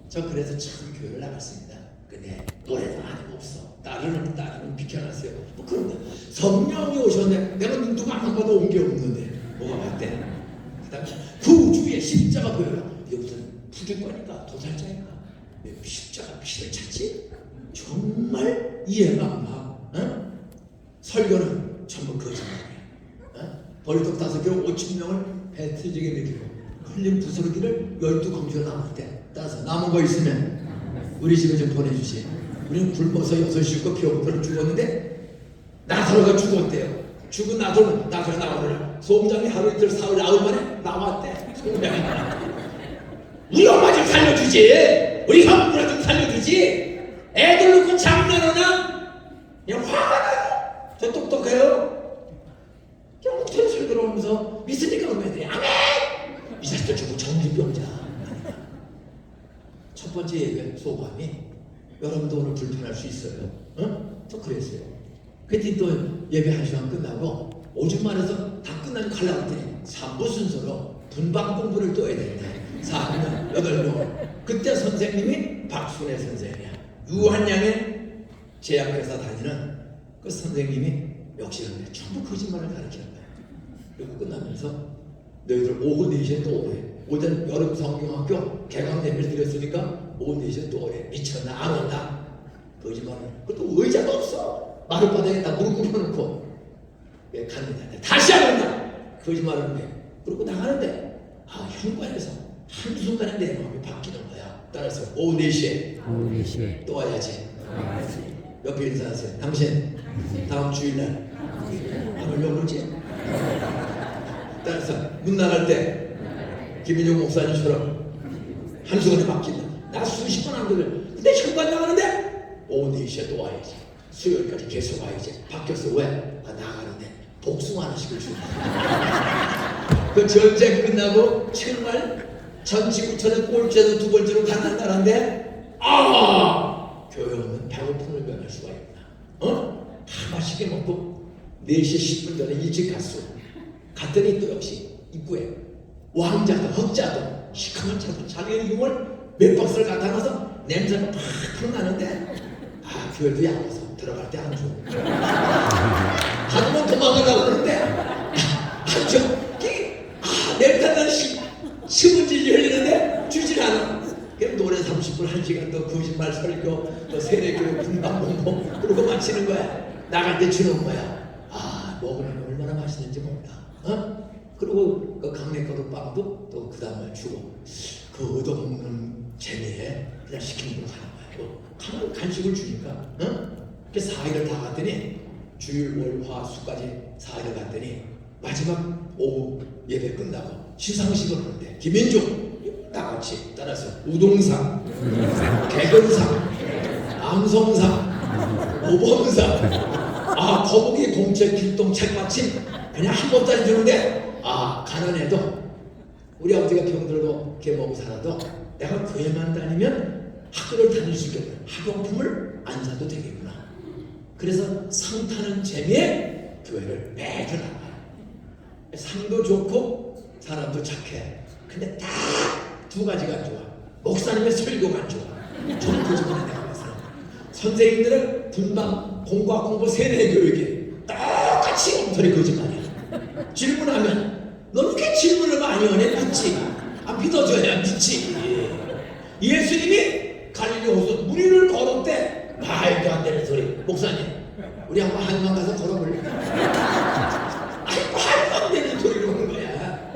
S3: 저 그래서 참 교회를 나갔습니다. 근데 노래도 아니고 없어. 딸은 비켜놨어요. 뭐 그런 거. 성령이 오셨네. 내가 누가 안 봐도 온 게 없는데 뭐가 맞대? 그 당시 구주의 십자가 보여요. 이게 무슨 부족과니까 도살자인가? 왜 십자가 피를 찾지? 정말 이해가 안 가. 설교는 전부 거짓말이야. 벌떡 5개로 5,000명을 배 터지게 먹이고 흘린 부스러기를 12공주가 남을 때 따서 남은 거 있으면 우리 집에 좀 보내주시. 우리는 굶어서 6시고 배고프서 죽었는데 나사로가 죽었대요. 죽은 나사로 나오느라 소음장이 하루 이틀 사흘 나흘 만에 나왔대. 소음장이 우리 엄마 좀 살려주지. 우리 형부나 좀 살려주지. 애들 놓고 장난하나? 그냥 화가 나요. 저 똑똑해요. 그냥 목소리 소리 들어오면서 믿으니까 그러면 애들이 아멘! 이 자식들 전부 정신병자. 첫 번째 예배 소감이 여러분도 오늘 불편할 수 있어요. 저 그랬어요. 그때 또 예배 1시간 끝나고 오줌 마려서 다 끝나면 가려고 했더니 3부 순서로 분방 공부를 또 해야 된다. 4명, 8명. 그때 선생님이 박순애 선생이야. 유한양의 제약회사 다니는 그 선생님이 역시 전부 거짓말을 가르치는 거야. 그리고 끝나면서 너희들 오후 4시에 또 오래. 오전 여름 성경학교 개강 예배를 드렸으니까 오후 4시에 또 오래. 미쳤나? 안 온다? 거짓말을. 그것도 의자가 없어. 마룻바닥에다 무릎 꿇어놓고 갔는데 다시 안 온다. 거짓말을 해. 그러고 나가는데 현관에서 한순간에 내 마음이 바뀌는 거야. 따라서 오후 4시에 또 와야지. 옆에 인사하세요. 당신 다음 주일날 안 오려고 그러지? 따라서 문 나갈 때 김민종 목사님처럼 한순간에 바뀐다. 나 수십 번 안 그래. 근데 현관 나가는데 오후 4시에 또 와야지. 수요일까지 계속 와야지. 바뀌었어. 왜? 나가는데 복숭아 하나씩을 준다. 그 전쟁 끝나고 정말 전지구천에 꼴찌에서 2번째로 가는 나라인데 교회 오면 배고픔을 면할 수가 있구나. 다 맛있게 먹고 4시 10분 전에 일찍 갔어. 갔더니 또 역시 입구에 왕자도 흑자도 시커먼 차도 자기의 유물 몇 박스를 갖다 놔서 냄새가 팍팍 나는데 교회도 야워서 들어갈 때 안 줘. 가면 도망가려고 그러는데 안 줘. 냄새 나는 시문질질 흘리는데 주질 않아. 그럼 노래 30분 1시간 더 거짓말 설교 또 세례교회 분방 공부 그러고 마치는 거야. 나갈 때 주는 거야. 먹으면 얼마나 맛있는지 몰라. 그리고 그 강냉가루 빵도 또 그 다음날 주고 그 얻어먹는 재미에 그냥 시키는 거 가는 거야. 가면 간식을 주니까. 그래서 4일을 다 갔더니 주일 월화수까지 4일 갔더니 마지막 오후 예배 끝나고 시상식을 하는데 김인중 다 같이 따라서 우동상, 개근상, 암송상, 모범상, 거북이 공책 길동 책받침 그냥 한 번짜리 주는데 가난해도 우리 아버지가 병들고 개먹고 살아도 내가 교회만 다니면 학교를 다닐 수 있겠구나. 학용품을 안 사도 되겠구나. 그래서 상 타는 재미에 교회를 매주 나가요. 상도 좋고 사람도 착해. 근데 딱 두 가지가 안 좋아. 목사님의 설교가 안 좋아. 저는 그 주변에 내가 봤어요. 선생님들은 분방, 공과 공부, 세뇌 교육에 똑같이 엉터리 거짓말이야. 질문하면 너 이렇게 질문을 많이 하네? 믿지? 믿어줘야 믿지. 예수님이 갈릴리 호수 무리를 걸었대. 말도 안 되는 소리. 목사님, 우리 한번 한강 가서 걸어볼래? 말도 안 되는 소리를 하는 거야.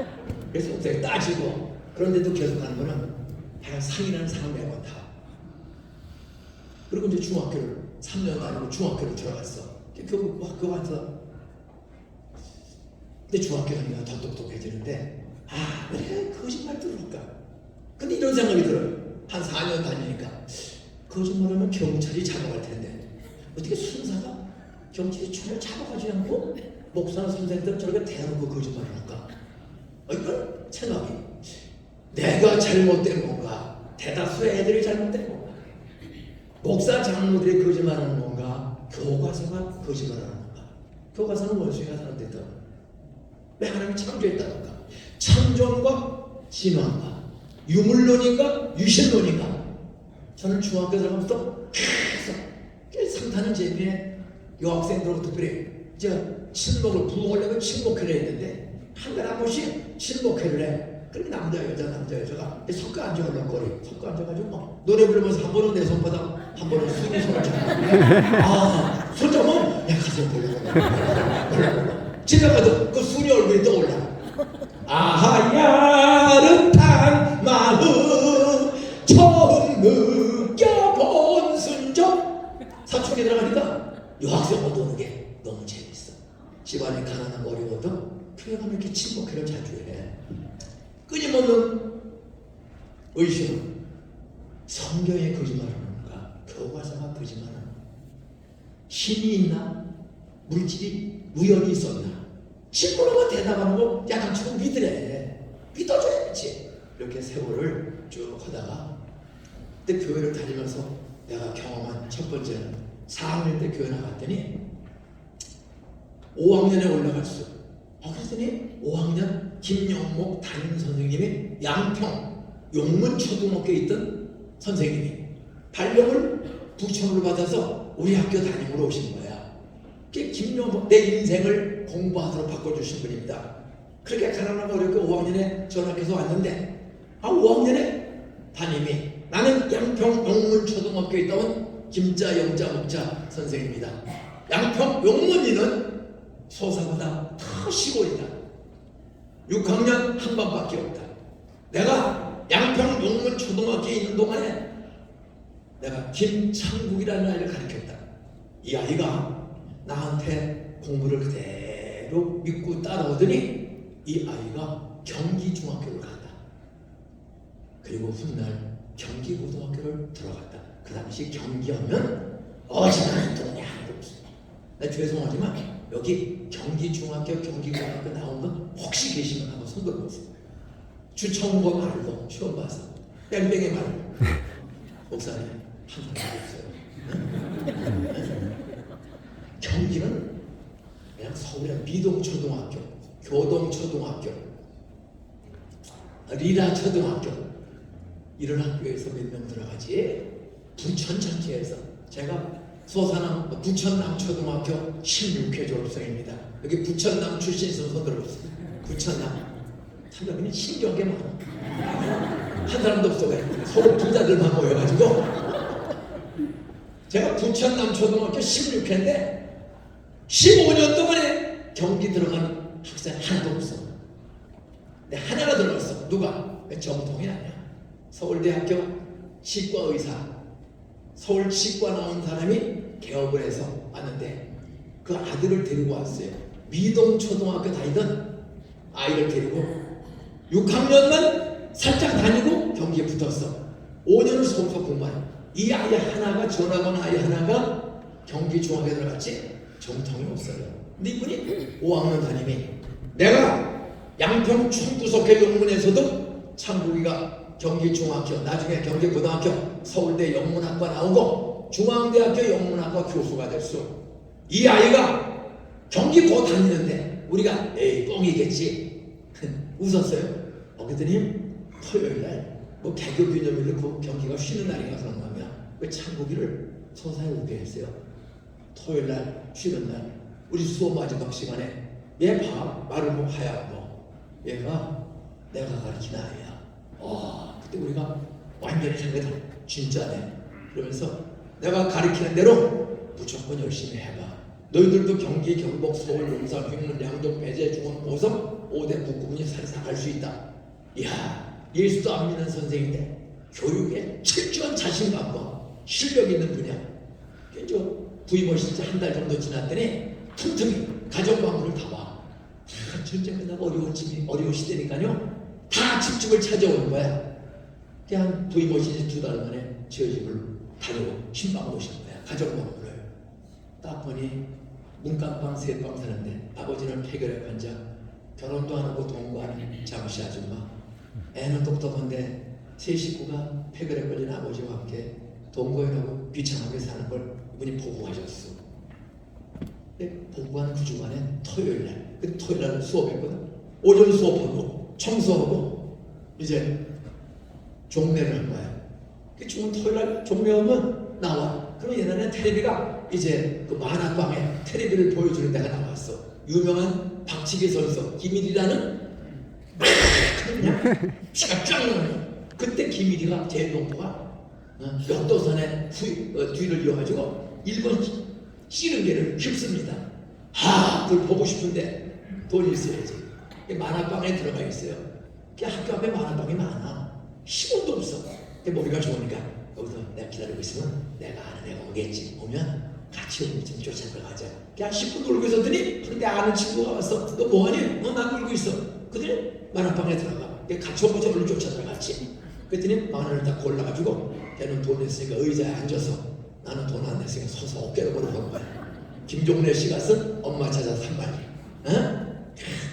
S3: 그래서 목사님 따지고 그런데도 계속 하는 거는 내가 상이라는 상을 매번 타. 그리고 이제 중학교를 3년 다니고 중학교를 들어갔어. 그거 가서 근데 중학교 다니면 더 똑똑해지는데 왜 거짓말 들을까? 근데 이런 생각이 들어요. 한 4년 다니니까 거짓말하면 경찰이 잡아갈 텐데 어떻게 순사가 경찰이 저를 잡아가지 않고 목사나 선생님들 저렇게 대놓고 거짓말을 할까? 이건 생각이 내가 잘못된 건가? 대다수의 애들이 잘못된 건가? 목사 장로들이 거짓말하는 건가? 교과서가 거짓말하는 건가? 교과서는 원수가 사람들이 왜 하나님이 창조했다던가? 창조론과 진화인가? 유물론인가? 유신론인가? 저는 중학교 들어가면서 계속 상타는 재미에 여학생들하고 특별히 친목을 부흥하려면 친목회를 했는데 한 달에 한 번씩 친목회를 해. 그럼 남자 여자가 섞어 앉아 얼렁거리 섞어 앉아가지고 노래 부르면서 한 번은 내 손바닥 한 번은 순이 손을 잡고 손 잡으면 내가 가서 보려고 집에 가도 그 순이 얼굴이 떠올라. 야릇한 마음 처음 느껴본 순정. 사춘기 들어가니까 여학생하고 노는 게 너무 재밌어. 집안이 가난하고 어려워도 교회 가면 이렇게 친목회를 자주 해. 끊임없는 의심은 성경에 거짓말하는 건가? 교과서가 거짓말하는 건가? 힘이 있나? 물질이 우연히 있었나? 친구로만 대답하는 거 약간 조금 믿으래. 믿어줘야지. 이렇게 세월을 쭉 하다가 그때 교회를 다니면서 내가 경험한 첫 번째는 4학년 때 교회 나갔더니 5학년에 올라갔어. 그랬더니 5학년 김영목 담임 선생님이 양평 용문초등학교에 있던 선생님이 발령을 부청을 받아서 우리 학교 담임으로 오신 거야. 김영목 내 인생을 공부하도록 바꿔주신 분입니다. 그렇게 가난하고 어렵게 5학년에 전학해서 왔는데 5학년에 담임이 나는 양평 용문초등학교에 있던 김자 영자 목자 선생입니다. 양평 용문이는 소사보다 더 시골이다. 6학년 한 반밖에 없다. 내가 양평 용문초등학교에 있는 동안에 내가 김창국이라는 아이를 가르쳤다. 이 아이가 나한테 공부를 그대로 믿고 따라오더니 이 아이가 경기중학교를 간다. 그리고 훗날 경기고등학교를 들어갔다. 그 당시 경기하면 어지간한 동네 하나도 없습니다. 나 죄송하지만 여기 경기중학교, 경기고등학교 나온 거 혹시 계시면 한번 손 들어보세요. 주청과 말도 처음 봐서 뺑뺑이 말 목사님 한 사람도 없어요. 경기는 그냥 서울의 미동초등학교, 교동초등학교, 리라초등학교 이런 학교에서 몇 명 들어가지. 부천 전체에서 제가 소사남 부천남초등학교 16회 졸업생입니다. 여기 부천남 출신 있어서 손 들어보세요. 부천남 참 여기는 신기한 게 많아. 한 사람도 없어. 서울 부자들만 모여가지고 제가 부천남초등학교 16회인데 15년 동안에 경기 들어간 학생 하나도 없어. 근데 하나가 들어갔어. 누가? 정통이 아니야. 서울대학교 치과의사, 서울 치과 나온 사람이 개업을 해서 왔는데 그 아들을 데리고 왔어요. 미동 초등학교 다니던 아이를 데리고 6학년만 살짝 다니고 경기에 붙었어. 5년을 서울서 공부한 이 아이 하나가 전학 온 아이 하나가 경기 중학에 들어갔지 정통이 없어요. 근데 이분이 5학년 담임이 내가 양평 총구석회 영문에서도 창국이가 경기 중학교 나중에 경기 고등학교 서울대 영문학과 나오고 중앙대학교 영문학과 교수가 됐어. 이 아이가 경기 고 다니는데 우리가 에이 뻥이겠지 웃었어요. 그랬더니 토요일날 뭐 개교 기념일로 그 경기가 쉬는 날인가 그런가 하면 그 창국이를 서사에 오게 했어요. 토요일날 쉬는 날 우리 수업 마지막 시간에 얘 봐 말을 뭐 하얗고 얘가 내가 가르친 아이야. 그때 우리가 완전히 생각해 진짜네. 그러면서 내가 가르치는 대로 무조건 열심히 해봐. 너희들도 경기, 경북, 서울, 용산, 횡문, 양동, 배재, 중원, 오성 5대 국구분이 살살 갈 수 있다. 이야, 예수도 안 믿는 선생인데 교육에 철저한 자신감과 실력 있는 분야. 그래서 부임하신 지 한 달 정도 지났더니 틈틈이 가정 방문을 다 와. 전쟁 끝나고 어려운 시대니까요. 다 집집을 찾아오는 거야. 그냥 부임하신 지 2달 만에 저희 집을 다니고 신방 오신 거야. 가정 방문을. 딱 보니 문간방 3방 사는데 아버지는 폐결핵 환자, 결혼도 안 하고 동거하는 장씨 아줌마, 애는 똑똑한데 세 식구가 폐결핵 걸린 아버지와 함께 동거인하고 비참하게 사는 걸 이분이 보고하셨어. 보고한 그 주간에 토요일날, 그 토요일날 수업했거든. 오전 수업하고 청소하고 이제 종례를 한 거야. 그 좋은 토요일날 종례하면 나와. 그럼 옛날에 텔레비가 이제 그 만화방에 텔레비를 보여주는 데가 나왔어. 유명한 박치기 선수 김일이라는 그냥 피가 쫙 나요. 그때 김일이가 제동포가 역도선에 뒤를 이어가지고 일본 씨름계를 휩습니다. 그걸 보고 싶은데 돈이 있어야지. 만화방에 들어가 있어요. 그 학교 앞에 만화방이 많아. 10원도 없어. 근데 머리가 좋으니까 여기서 내가 기다리고 있으면 내가 아는 애가 오겠지. 오면 같이 좀 쫓아 들어가자. 그냥 10분 놀고 있었더니 근데 아는 친구가 왔어. 너 뭐하니? 난 놀고 있어. 그랬더니 만화방에 들어가. 같이 오고 저를 쫓아 들어갔지. 그랬더니 만화를 딱 골라가지고 걔는 돈 냈으니까 의자에 앉아서 나는 돈 안 냈으니까 서서 어깨를 걸어본 거야. 김종래 씨가 쓴 엄마 찾아 산발이.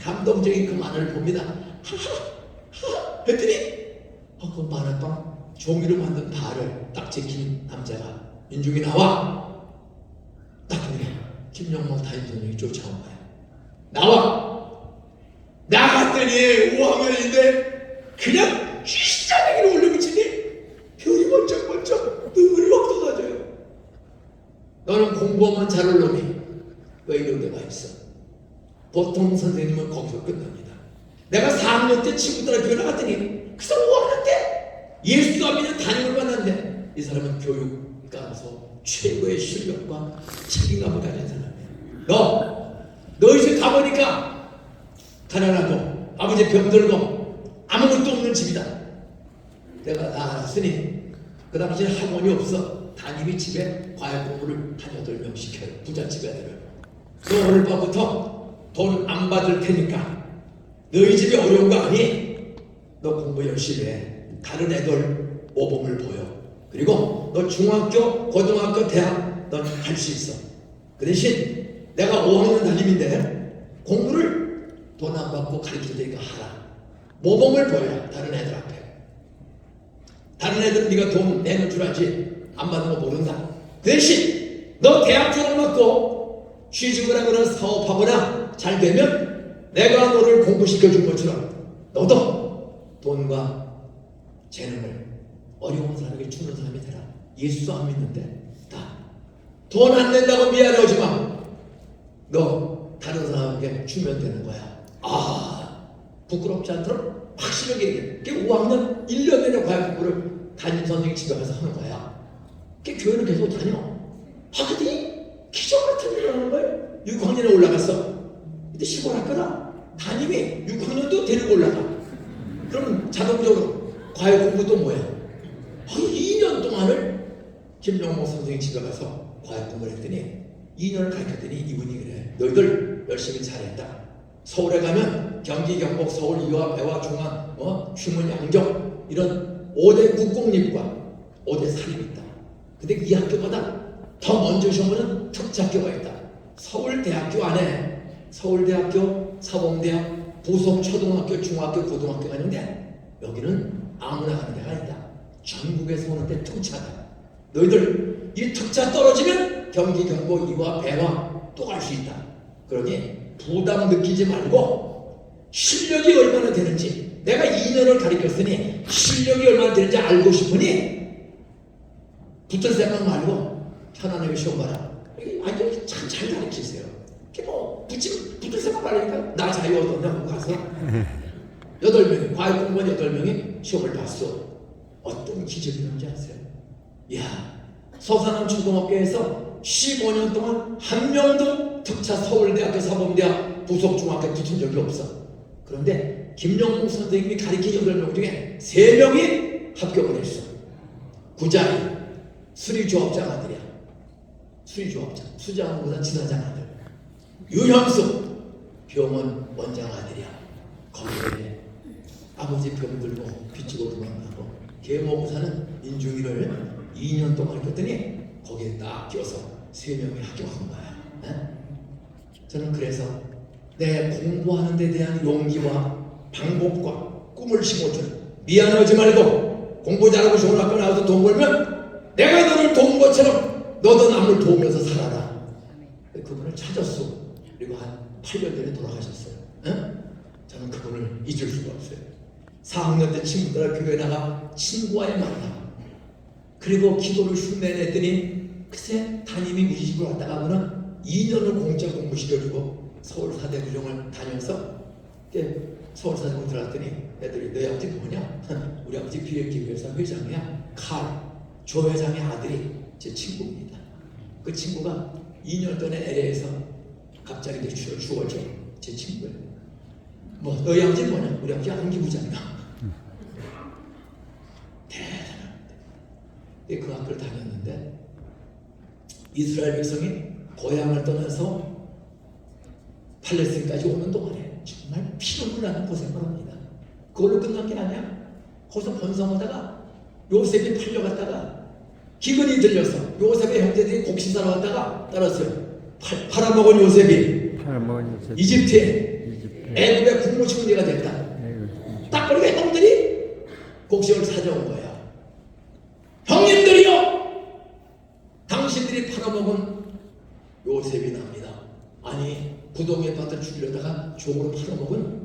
S3: 감동적인 그 만화를 봅니다. 하하 했더니 그 만화방 종이로 만든 발을 딱 제낀 남자가 인중이 나와. 딱 보니 김영목 타임선생이 쫓아온 거야. 나와. 나갔더니 5학년인데 그냥 휘싸대기를 올려붙이니 별이 번쩍번쩍 눈물이 막 쏟아져요. 너는 공부하면 잘할 놈이 왜 이런 데가 있어? 보통 선생님은 거기서 끝납니다. 내가 4학년 때 친구들하고 교회 나갔더니 그 사람 5학년 때 예수도 안 믿는 담임을 만났는데 이 사람은 교육가로서 최고의 실력과 책임감을 가진 사람이야. 너 이제 가보니까 가난하고 아버지 병들고 아무것도 없는 집이다. 내가 다 알았으니 그 당시에 학원이 없어. 담임이 집에 과외 공부를 한 8명 시켜요. 부잣집 애들을. 너 오늘 밤부터 돈 안 받을 테니까 너희 집이 어려운 거 아니? 너 공부 열심히 해. 다른 애들 모범을 보여. 그리고 너 중학교, 고등학교, 대학 넌 할 수 있어. 그 대신 내가 5학년 담임인데 공부를 돈 안 받고 가르칠 테니까 하라. 모범을 보여라. 다른 애들 앞에. 다른 애들은 네가 돈 내는 줄 알지 안 받는 거 모른다. 그 대신 너 대학 졸업 맞고 취직을 하거나 사업하거나 잘 되면 내가 너를 공부시켜준 것처럼 너도 돈과 재능을 어려운 사람에게 주는 사람이 되라. 예수도 안 믿는데 돈 안 낸다고 미안해하지 마. 너 다른 사람에게 주면 되는 거야. 부끄럽지 않도록 확실하게 얘기해. 5학년 1년 내내 과외 공부를 담임 선생님 집에 가서 하는 거야. 교회를 계속 다녀. 그랬더니 기적 같은 일을 하는 거예요. 6학년에 올라갔어. 근데 시골 학교라 담임이 6학년도 데리고 올라가. 그럼 자동적으로 과외 공부도 뭐야? 2년 동안을 김영모 선생님 집에 가서 과외 공부를 했더니 2년을 가르쳤더니 이분이 그래. 너희들 열심히 잘했다. 서울에 가면 경기, 경북, 서울, 이화, 배화, 중앙, 휴문, 양정 이런 5대 국공립과 5대 사립이 있다. 근데 이 학교보다 더 먼저 시험은 특차학교가 있다. 서울대학교 안에 서울대학교, 사범대학, 부속 초등학교, 중학교, 고등학교가 있는데 여기는 아무나 가는 데가 아니다. 전국에서 오는데 특차다. 너희들 이 특차 떨어지면 경기, 경북, 이화, 배화 또 갈 수 있다. 그러니 부담 느끼지 말고 실력이 얼마나 되는지 내가 2년을 가르쳤으니 실력이 얼마나 되는지 알고 싶으니 붙을 생각 말고 편안하게 시험 봐라. 아니 참 잘 가르치세요. 붙을 생각 말니까 나 자유 얻었냐고 가서 8명이 과외 공무원 8명이 시험을 봤어. 어떤 기적이 있는지 아세요? 이야, 서산암 초등학교에서 15년 동안 한 명도 특차 서울대학교, 사범대학, 부속중학교 붙은 적이 없어. 그런데 김영국 선생님이 가르친 8명 중에 3명이 합격을 했어. 구자리 수리조합장 아들이야. 수리조합장, 수장보다 지사장 아들. 유현수 병원 원장 아들이야. 거기에 아버지 병 들고 빚지고 도망가고 계모고사는 인중이를 2년 동안 했더니 거기에 딱 껴서 3명이 합격한 거야. 네? 저는 그래서 내 공부하는 데 대한 용기와 방법과 꿈을 심어준 미안하지 말고 공부 잘하고 좋은 학교 나와서 돈 벌면 내가 너를 도운 것처럼 너도 남을 도우면서 살아라. 그분을 찾았어. 그리고 한 8년 전에 돌아가셨어요. 네? 저는 그분을 잊을 수가 없어요. 4학년 때 친구들과 교회에 나가 친구와의 만남. 그리고 기도를 흉내냈더니 글쎄 담임이 우리 집으로 왔다가는 2년을 공짜 공부 시켜주고 서울사대부정을 다녀서 서울사대부정 들어갔더니 애들이 너희 아버지 뭐냐? 우리 아버지 기획기획회사 회장이야. 조 회장의 아들이 제 친구입니다. 그 친구가 2년 전에 LA에서 갑자기 죽어져. 제 친구예요. 너희 아버지 뭐냐? 우리 아버지 안기부장이야. 대단한데. 그 학교를 다녔는데 이스라엘 백성이 고향을 떠나서 팔레스틴까지 오는 동안에 정말 피눈물 나는 고생을 합니다. 그걸로 끝난 게 아니야. 거기서 번성하다가 요셉이 팔려갔다가 기근이 들려서 요셉의 형제들이 곡식사러 갔다가 따랐어요. 팔아먹은 요셉이 이집트에 애굽의 국무총리가 됐다. 딱 그렇게 형들이 곡식을 사져온 거야. 형님들이요, 당신들이 팔아먹은 요셉이 납니다. 아니 부동의 밭을 죽이려다가 종으로 팔아먹은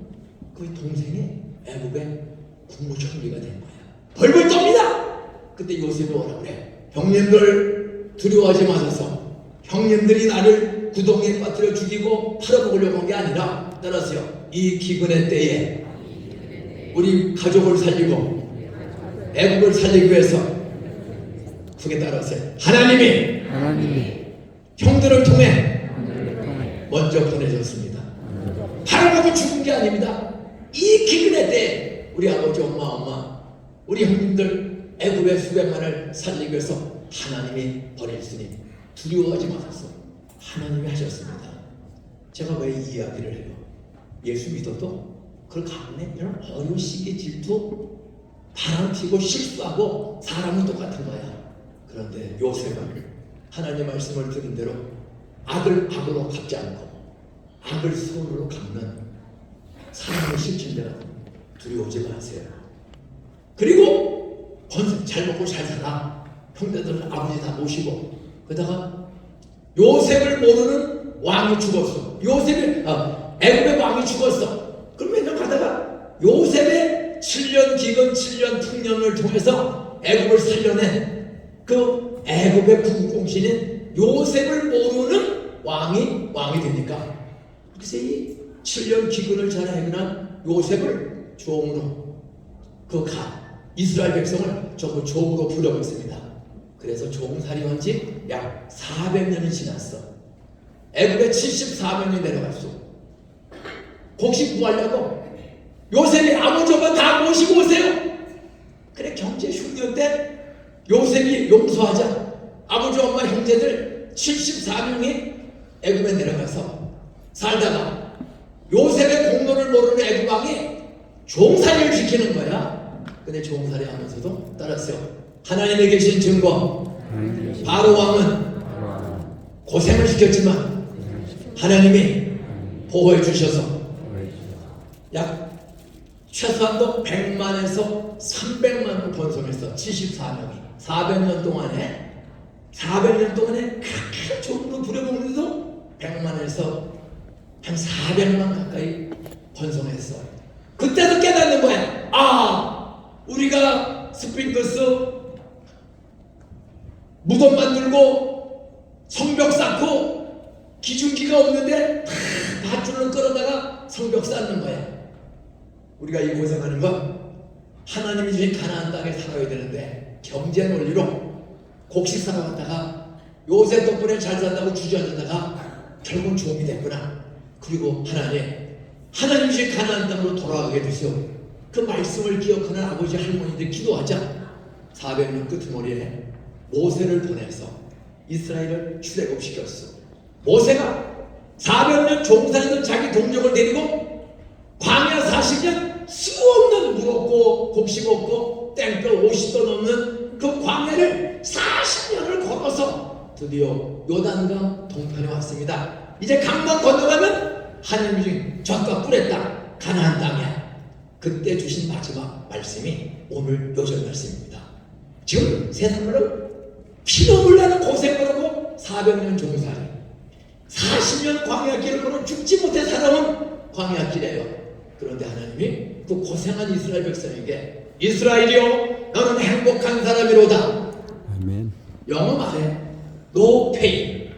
S3: 그 동생이 애굽의 국무총리가 된 거야. 벌벌 떱니다. 그때 요셉이 뭐라 그래? 형님들 두려워하지 마셔서 형님들이 나를 구덩이에 빠뜨려 죽이고 팔아먹으려고 한 게 아니라 따라서요, 이 기근의 때에 우리 가족을 살리고 애국을 살리기 위해서 그게 따라서요, 하나님이 형들을 통해 먼저 보내줬습니다. 팔아먹고 죽은 게 아닙니다. 이 기근의 때에 우리 아버지, 엄마, 우리 형님들 애굽의 수백만을 살리기 위해서 하나님이 버렸으니 두려워하지 마셨어. 하나님이 하셨습니다. 제가 왜 이 이야기를 해요? 예수 믿어도 그 가문에 이런 어려운 시기, 질투, 바람피고 실수하고 사람은 똑같은 거야. 그런데 요셉은 하나님 말씀을 들은 대로 악을 악으로 갚지 않고 악을 선으로 갚는 사랑의 실천자가 두려워하지 마세요. 그리고 잘 먹고 잘 살아. 형제들은 아버지 다 모시고. 그러다가 요셉을 모르는 왕이 죽었어. 애굽의 왕이 죽었어. 그럼 몇 년 가다가 요셉의 7년 기근 7년 풍년을 통해서 애굽을 살려낸 그 애굽의 국공신인 요셉을 모르는 왕이 되니까, 그래서 이 7년 기근을 잘 해결한 요셉을 종으로 이스라엘 백성을 전부 종으로 부려먹습니다. 그래서 종살이한 지 약 400년이 지났어. 애굽에 74명이 내려갔어. 곡식 구하려고 요셉이 아버지 엄마 다 모시고 오세요. 그래, 경제 흉년 때 요셉이 용서하자 아버지 엄마 형제들 74명이 애굽에 내려가서 살다가 요셉의 공로를 모르는 애굽 왕이 종살이를 시키는 거야. 근데 종살이 하면서도 따랐어요. 하나님에 계신 증거. 바로 왕은 고생을 시켰지만 하나님이 보호해 주셔서 약 최소한도 100만에서 300만을 번성했어. 74명이 400년 동안에 그렇게 좋은 거 부려먹는데도 100만에서 한 400만 가까이 번성했어. 그때도 깨닫는 거야. 아, 우리가 스핑크스 무덤 만들고 성벽 쌓고 기중기가 없는데 다 밧줄로 끌어다가 성벽 쌓는 거야. 우리가 이 고생하는 건 하나님이 주신 가나안 땅에 살아야 되는데 경제 논리로 곡식 살아왔다가 요새 덕분에 잘 산다고 주저앉다가 결국 종이 됐구나. 그리고 하나님 주신 가나안 땅으로 돌아가게 되시오. 그 말씀을 기억하는 아버지 할머니들 기도하자. 400년 끄트머리에 모세를 보내서 이스라엘을 출애굽시켰어. 모세가 400년 종살이던 자기 동족을 데리고 광야 40년 수없는 물 없고 곡식 없고 땡볕 50도 넘는 그 광야를 40년을 걸어서 드디어 요단강 동편에 왔습니다. 이제 강만 건너가면 하나님이 주신 젖과 꿀의 땅 가나안 땅이야. 그때 주신 마지막 말씀이 오늘 요절 말씀입니다. 지금 세상으로 피눈물 나는 고생을 하고 400년 종살이 40년 광야길을 걸어 죽지 못해 살아온 광야길이에요. 그런데 하나님이 그 고생한 이스라엘 백성에게 이스라엘이여 너는 행복한 사람이로다.
S2: 아멘.
S3: 영어 말에 no pain,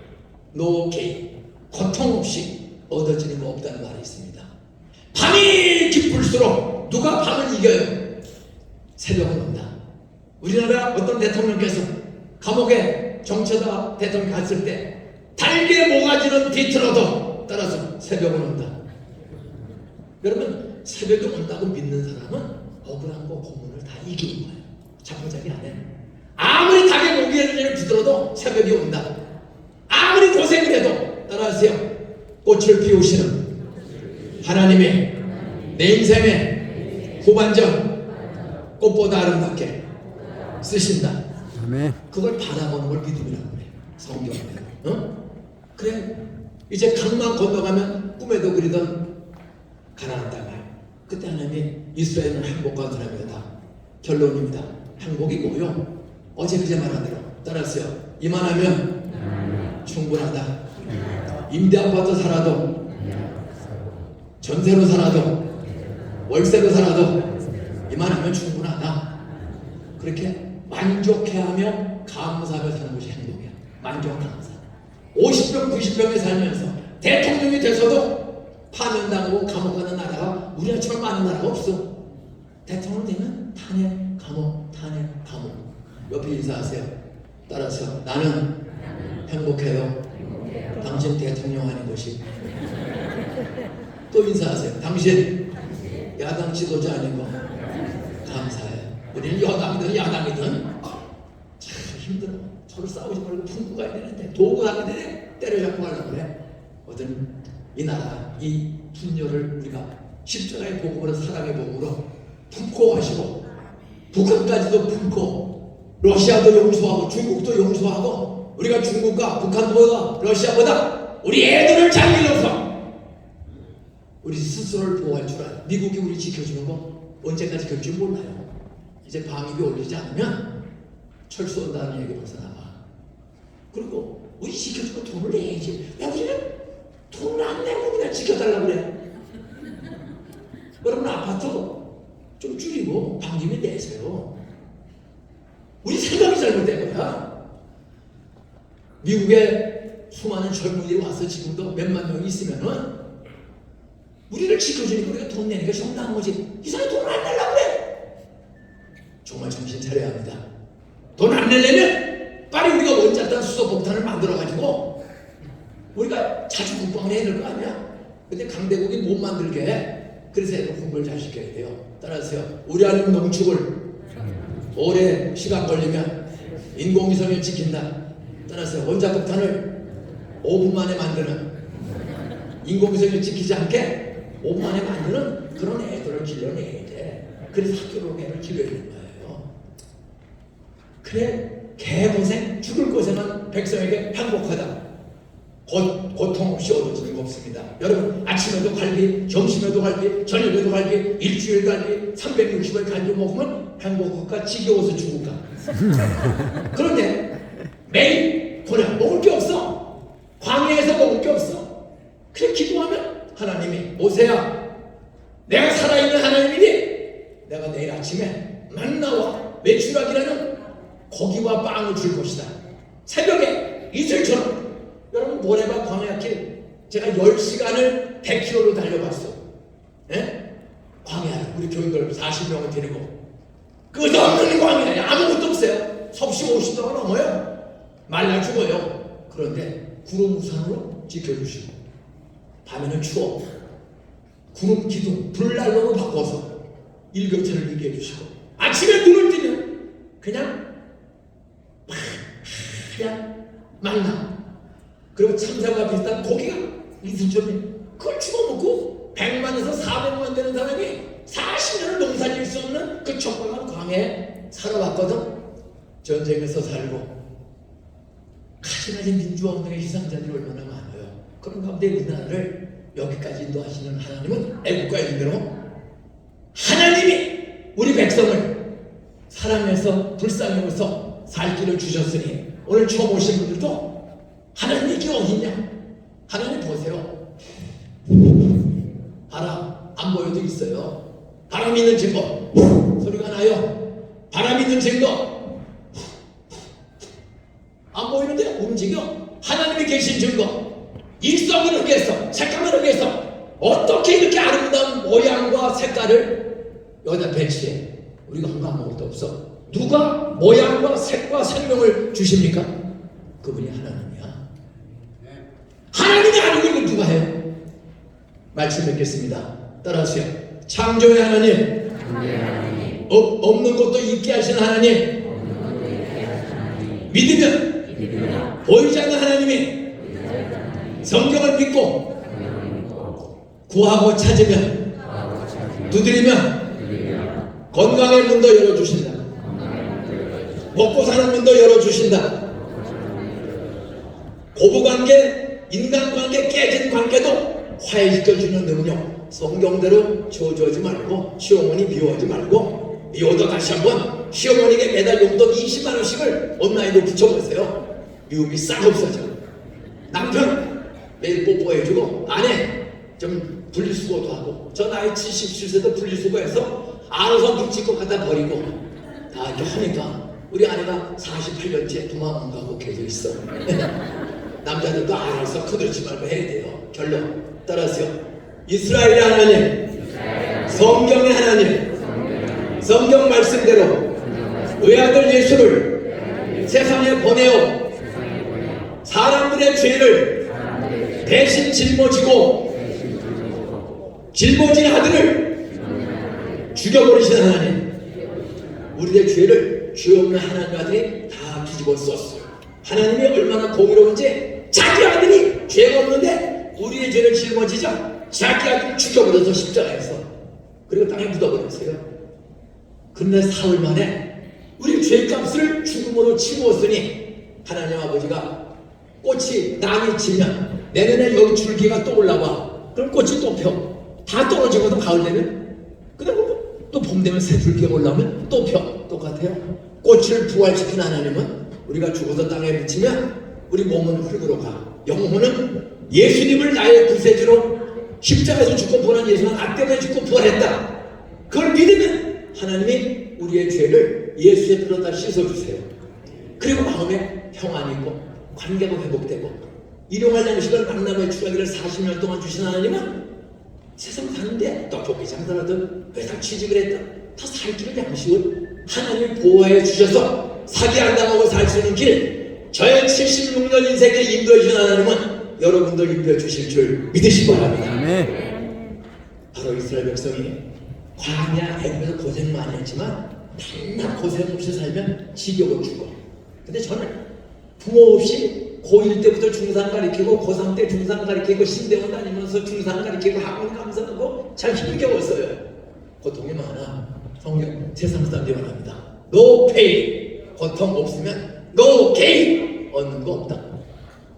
S3: no gain, 고통 없이 얻어지는 거 없다는 말이 있습니다. 밤이 깊을수록 누가 밤을 이겨요? 새벽은 온다. 우리나라 어떤 대통령께서 감옥에 정치하다 대통령 갔을 때 달게 모가지는 뒤틀어도 따라서 새벽은 온다. 여러분 새벽이 온다고 믿는 사람은 억울한 거 고문을 다 이기는 거예요. 자포자기 안 해. 아무리 닭의 모기를 뒤틀어도 새벽이 온다. 아무리 고생을 해도 따라하세요. 꽃을 피우시는 하나님의 내 인생의 후반전 꽃보다 아름답게 쓰신다.
S2: 아멘.
S3: 그걸 바라보는 걸 믿음이라고 그래. 성경에. 그래. 이제 강만 건너가면 꿈에도 그리던 가나안 땅을. 그때 하나님이 이스라엘은 행복한 사람이다. 결론입니다. 행복이 뭐요? 어제 그제 말한 대로 따랐어요. 이만하면 충분하다. 임대 아파트 살아도 전세로 살아도 월세로 살아도 이만하면 충분하다. 그렇게 만족해하며 감사하며 사는 것이 행복이야. 만족 감사. 50병 90병에 살면서 대통령이 돼서도 파면당하고 감옥 가는 나라가 우리나라처럼 많은 나라가 없어. 대통령 되면 탄핵 감옥 탄핵 감옥. 옆에 인사하세요. 따라서 나는 행복해요. 당신 대통령 하는 것이. 또 인사하세요. 당신 야당 지도자 아닌 거 감사해요. 우리는 여당이든 야당이든 참 힘들어. 서로 싸우지 말고 품고 가야 되는데 도구 하는데 때려잡고 가려고 그래. 어떤 이 나라 이 분열을 우리가 십자가의 복음으로 사랑의 복음으로 품고 가시고 북한까지도 품고 러시아도 용서하고 중국도 용서하고 우리가 중국과 북한보다 러시아보다 우리 애들을 잘 길러서 우리 스스로를 보호할 줄 알아요. 미국이 우리 지켜주는 거 언제까지 그럴지 몰라요. 이제 방위비 올리지 않으면 철수 온다는 얘기 벌써 나와. 그리고 우리 지켜주고 돈을 내야지. 야, 우리는 돈을 안 내고 그냥 지켜달라고 그래. 여러분 아파트 좀 줄이고 방위비 내세요. 우리 생각이 잘못된 거야. 미국에 수많은 젊은이들이 와서 지금도 몇만 명이 있으면은 우리를 지켜주니까 우리가 돈 내니까 정당한 거지. 이 사람이 돈을 안 내려고 그래. 정말 정신 차려야 합니다. 돈 안 내려면 빨리 우리가 원자탄 수소폭탄을 만들어가지고 우리가 자주 국방을 해야 될 거 아니야. 근데 강대국이 못 만들게 해. 그래서 애들 공부를 잘 시켜야 돼요. 따라하세요. 우리하는 농축을 오래 시간 걸리면 인공위성을 지킨다. 따라서 원자폭탄을 5분 만에 만드는 인공위성을 지키지 않게 5분 만에 만드는 그런 애들을 길러내야 돼. 그래서 학교로 애를 길러내는 거예요. 그래 개고생 죽을 고생은 백성에게 행복하다. 고통 없이 얻어지는 거 없습니다. 여러분 아침에도 갈비, 점심에도 갈비, 저녁에도 갈비, 일주일 갈비, 360일 갈비 먹으면 행복할까 지겨워서 죽을까? 그런데 매일 고난 먹을 게 없어. 광야에서 먹을 게 없어. 그래 기도하면 하나님이 모세야 내가 살아있는 하나님이니 내가 내일 아침에 만나와 메추라기라는 고기와 빵을 줄 것이다. 새벽에 이슬처럼. 여러분 모래밭 광야길 제가 10시간을 100km로 달려봤어. 예? 광야 우리 교인들 40명을 데리고 끝없는 광야에 아무것도 없어요. 섭씨 50도가 넘어요. 말라 죽어요. 그런데 구름 우산으로 지켜주시고 밤에는 추워 구름 기둥 불난로로 바꿔서 일교차를 이기해 주시고 아침에 눈을 뜨면 그냥 만나. 그리고 참새와 비슷한 고기가 이슬처럼 그걸 집어먹고 100만에서 400만 되는 사람이 40년을 농사질 수 없는 그 척박한 광야에 살아왔거든. 전쟁에서 살고 가지가지 민주화 운동의 희생자들이 얼마나 많아요. 그런 가운데 우리나라를 여기까지 인도하시는 하나님은 애국가의 의미로 하나님이 우리 백성을 사랑해서 불쌍해서 살 길을 주셨으니 오늘 처음 오신 분들도 하나님이 게 어딨냐? 하나님 보세요. 바람 안 보여도 있어요. 바람 있는 증거 소리가 나요. 바람 있는 증거 안 보이는데 움직여. 하나님이 계신 증거. 일성을 흑해서 색감을 흑해서 어떻게 이렇게 아름다운 모양과 색깔을 여기다 배치해. 우리가 한 거 아무것도 없어. 누가 모양과 색과 생명을 주십니까? 그분이 하나님이야. 하나님이 아니고 이걸 누가 해요? 말씀 뵙겠습니다. 따라하세요. 창조의 하나님, 없는 것도 있게 하시는 하나님, 믿으면 보이지 않는 하나님이 성경을 믿고 구하고 찾으면 두드리면 건강의 문도 열어주신다. 먹고 사는 문도 열어주신다. 고부관계 인간관계 깨진 관계도 화해시켜주는 능력. 성경대로 저주하지 말고 시어머니 미워하지 말고 미워도 다시 한번 시어머니에게 매달 용돈 20만 원씩을 온라인으로 붙여보세요. 미움이 싹 없어져. 남편 매일 뽀뽀해주고 아내 좀 분리수거도 하고 저 나이 77세도 분리수거해서 알아서 붙이고 갖다 버리고 다 이렇게 하니까 우리 아내가 48년째 도망 가고 계속 있어. 남자들도 알아서 거들지 말고 해야 돼요. 결론 따라하세요. 이스라엘의 하나님, 성경의 하나님, 성경 말씀대로 외아들 예수를 세상에 보내어 사람들의 죄를 대신 짊어지고 짊어진 아들을 죽여버리신 하나님. 우리의 죄를 죄 없는 하나님 아들이 다 뒤집어 썼어요. 하나님이 얼마나 공의로운지 자기 아들이 죄가 없는데 우리의 죄를 짊어지자 자기 아들을 죽여버려서 십자가에서 그리고 땅에 묻어버렸어요. 근데 사흘 만에 우리 죄값을 죽음으로 치루었으니 하나님 아버지가 꽃이 남이 지면 내년에 여기 줄기가 또 올라와. 그럼 꽃이 또 펴. 다 떨어지거든 가을 되면. 근데 또 봄 되면 새 줄기가 올라오면 또 펴. 똑같아요. 꽃을 부활시킨 하나님은 우리가 죽어서 땅에 묻히면 우리 몸은 흙으로 가. 영혼은 예수님을 나의 구세주로 십자가에서 죽고 부활한 예수는 나 때문에 죽고 부활했다. 그걸 믿으면 하나님이 우리의 죄를 예수의 피로 다 씻어주세요. 그리고 마음에 평안이 있고 관계가 회복되고 일용할 양식을 만남의 추가기를 40년 동안 주신 하나님은 세상 사는데 떡볶이 장사하든 회사 취직을 했든 다 살 길을 양식을 하나님이 보호해 주셔서 사기 안 당하고 살 수 있는 길 저의 76년 인생을 인도해 주신 하나님은 여러분도 인도해 주실 줄 믿으시기 바랍니다.
S2: 아멘.
S3: 바로 이스라엘 백성이 광야 애굽에서 고생 많이 했지만 맨날 고생 없이 살면 지겨워 죽어. 근데 저는 부모 없이
S4: 고1 때부터 중상 가리키고 고3 때 중상 가리키고 신대원 다니면서 중상 가리키고 학원 감사하고 참 힘겨웠어요. 고통이 많아. 성경 세상 사람들이 말합니다. No pain. 고통 없으면 no gain. 얻는 거 없다.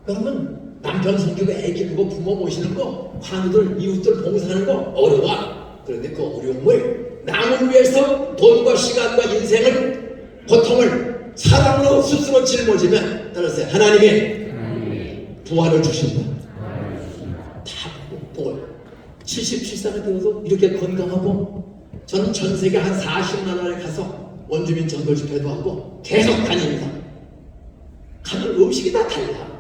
S4: 그러면 남편 섬기고 애 키우고 부모 모시는 거, 환우들 이웃들 봉사하는 거 어려워. 그런데 그 어려움을 남을 위해서 돈과 시간과 인생을 고통을 사랑으로 스스로 짊어지면 따라서 하나님의 부활을 주신다. 다 복을 77세가 되어서 이렇게 건강하고 저는 전 세계 한 40나라에 가서 원주민 전도 집회도 하고 계속 다닙니다. 가는 음식이 다 달라.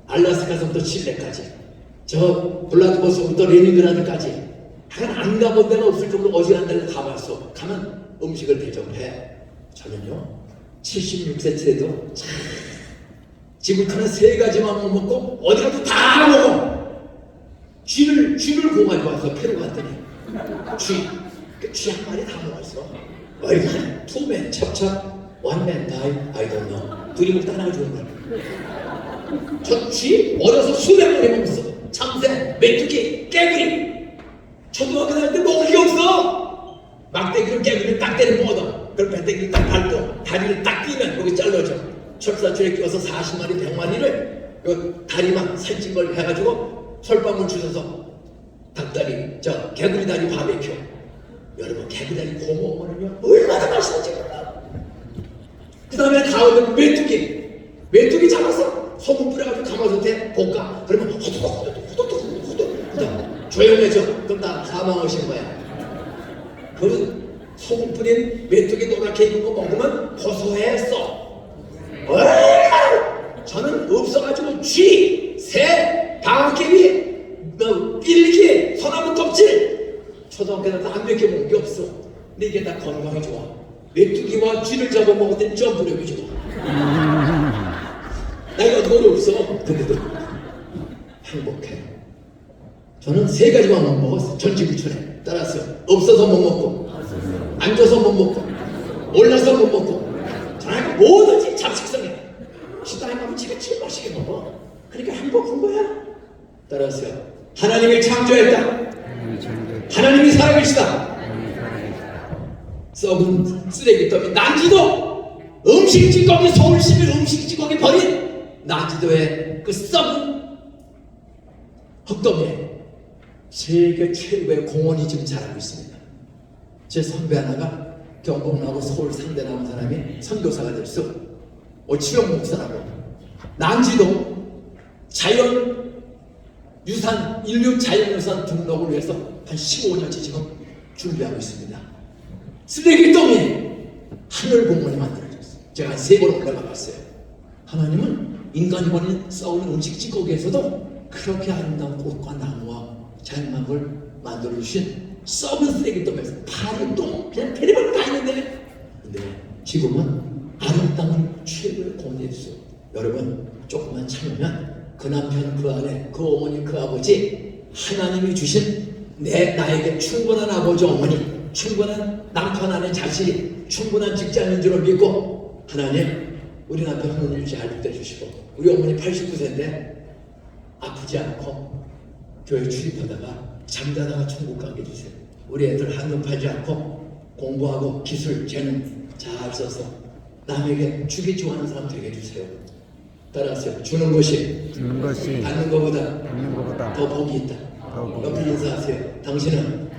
S4: 알라스카서부터 칠레까지 저 블라디보스토크부터 레닌그라드까지 하여간 안 가본 데가 없을 정도로 어지간한 데를 가봤어. 가면 음식을 대접해. 저는요 76세째도 지금부터는 3가지만 못 먹고 어디 가도 다 먹어. 쥐를 구워가지고 와서 페루 갔더니 쥐 한 마리 다 먹었어. 얼마나 투맨 찹찹 원맨 다이 I don't know. 둘이 먹다 하나가 죽은 거야. 저 쥐 어려서 수백 마리 먹었어. 참새, 메뚜기, 깨구리. 초등학교 다닐 때 먹을 게 없어. 막대기로 깨구리를 딱 때려 먹어도 그걸 배때기를 딱 밟고 다리를 딱 끼면 여기 잘라져. 철사줄에 끼워서 40마리 100마리를 요 다리만 살찐 걸 해가지고 솔방울 주셔서 닭다리 개구리 다리 바베큐. 여러분 개구리 다리 구워 먹으면요 얼마나 맛있는지 몰라. 그 다음에 가을에 메뚜기 잡아서 소금 뿌려가지고 가마솥에 볶아. 그러면 후두둑 조용해져. 그럼 다 사망하신 거야. 그 소금 뿌린 메뚜기 노랗게 익은 거 먹으면 고소했어. 저는 없어가지고 쥐, 새, 방아깨비, 삘기, 소나무 껍질 초등학교 때도 안 몇 개 먹은 게 없어. 근데 이게 다 건강에 좋아. 메뚜기와 쥐를 잡아먹을 땐 점프력이 좋아. 나이가 돈이 없어. 근데도 행복해. 저는 3가지만 못 먹었어. 전지부천에 따라서 없어서 못 먹고 앉아서 못 먹고 올라서 못 먹고 저는 뭐든지 잡식성이야. 식당에 가면 집에 제일 맛있게 먹어. 그러니까 행복한 거야. 따라서 하나님이 창조했다. 하나님이 살아계시다. 썩은 쓰레기더미 난지도 음식 찌꺼기 서울시민 음식 찌꺼기 버린 난지도의 그 썩은 흙더미에 세계 최고의 공원이 지금 자라고 있습니다. 제 선배 하나가 경북 나오고 서울 상대 나온 사람이 선교사가 됐어. 오치영 목사라고. 난지도 자연 유산 인류 자연유산 등록을 위해서 한 15년째 지금 준비하고 있습니다. 쓰레기더미 하늘공원이 만들어졌어요. 제가 한 3번 올라가 봤어요. 하나님은 인간이 버린 썩은 음식 찌꺼기에서도 그렇게 아름다운 꽃과 나무와 자연막을 만들어주신 썩은 쓰레기더미에서 파리, 똥, 그냥 별의별 다 있는데 근데 지금은 아름다운 최고의 공원이었어. 여러분 조금만 참으면 그 남편, 그 아내, 그 어머니, 그 아버지 하나님이 주신 나에게 충분한 아버지, 어머니, 충분한 남편, 아내, 자식, 충분한 직장인 줄 믿고 하나님 우리 남편 하나님 잘 붙여주시고 우리 어머니 89세인데 아프지 않고 교회 출입하다가 잠자다가 천국 가게 해주세요. 우리 애들 한눈 팔지 않고 공부하고 기술, 재능 잘 써서 남에게 주기 좋아하는 사람 되게 해주세요. 따라하세요. 주는 것이 받는 것보다 더 복이 있다. 옆에 인사하세요. 당신은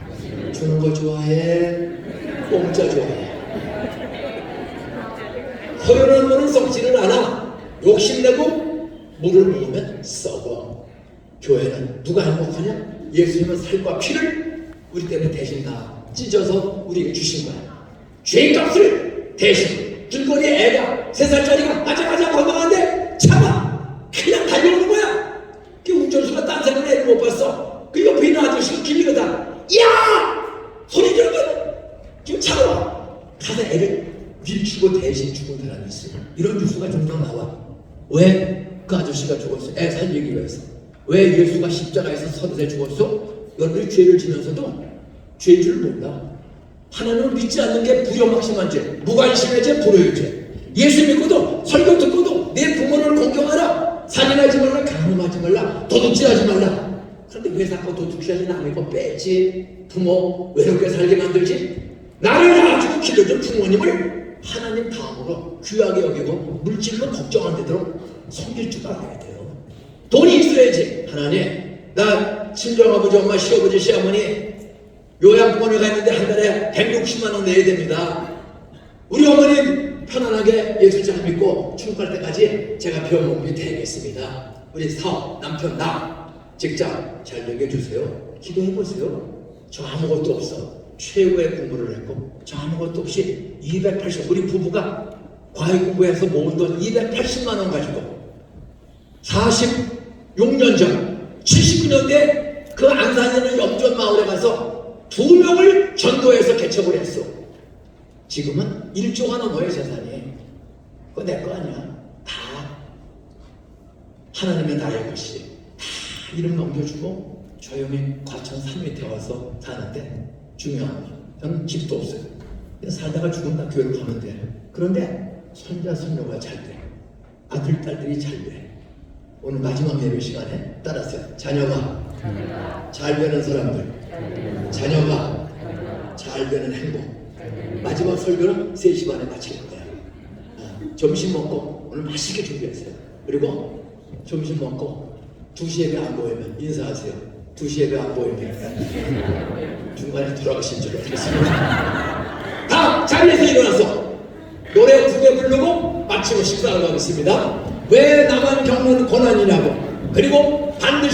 S4: 주는 거 좋아해? 공짜 좋아해? 허연한 거는 썩지를 않아. 욕심내고 물을 먹으면 썩어. 교회는 누가 행복하냐? 예수님은 살과 피를 우리 때문에 대신 다 찢어서 우리에게 주신 거야. 죄값을 대신 길거리에 애가 3살짜리가 아자아자 건강한데 참아 그냥 달려오는 거야. 그 운전수가 딴 사람은 애를 못 봤어. 그 옆에 있는 아저씨가 길이거다. 야! 소리 지르면 지금 차와 가서 애를 밀치고 대신 죽은 사람이 있어요. 이런 뉴스가 종종 나와. 왜 그 아저씨가 죽었어? 애 살리기 위해서. 왜 예수가 십자가에서 서밋에 죽었어? 여러분이 죄를 지면서도 죄인 줄 몰라. 하나님을 믿지 않는 게 부정확심한 죄, 무관심의 죄, 불효의 죄. 예수 믿고도 설교 듣고도 내 부모를 공경하라. 살인하지 말라, 강음하지 말라, 도둑질하지 말라. 그런데 왜 자꾸 도둑질하지 남의 거 뺐지? 부모 외롭게 살게 만들지? 나를 낳아주고 길러준 부모님을 하나님 다음으로 귀하게 여기고 물질로 걱정 안 되도록 섬길 줄 알아야 돼요. 돈이 있어야지. 하나님, 나 친정아버지, 엄마, 시아버지, 시어머니 요양원에 가 있는데 한 달에 160만 원 내야 됩니다. 우리 어머니 편안하게 예수 잘 믿고 출국할 때까지 제가 병원비 대겠습니다. 우리 사업, 남편, 나 직장 잘 되게 해주세요. 기도해보세요. 저 아무것도 없어. 최고의 공부를 했고 저 아무것도 없이 280, 우리 부부가 과외 공부해서 모은 돈 280만 원 가지고 46년 전 79년대 그 안산에 있는 영전 마을에 가서 2명을 전도해서 개척을 했어. 지금은 1조가 넘어요 재산이. 그거 내 거 아니야. 다 하나님의 나의 것이. 다 이름 넘겨주고 조용히 과천 산 밑에 와서 사는데 중요한 건 저는 집도 없어요. 그냥 살다가 죽은다 교회로 가면 돼. 그런데 손자 손녀가 잘 돼. 아들 딸들이 잘 돼. 오늘 마지막 예배 시간에 따라서 자녀가 잘 되는 사람들, 자녀가 잘 되는 행복. 마지막 설교는 3시 반에 마칠 거예요. 점심 먹고 오늘 맛있게 준비했어요. 그리고 점심 먹고 2시 예배 안 보이면 인사하세요. 2시 예배 안 보이면 중간에 돌아가신 줄 알겠습니다. 다 자리에서 일어나서 노래 2개 부르고 마치고 식사를 하겠습니다. 왜 나만 겪는 고난이냐고. 그리고 반드시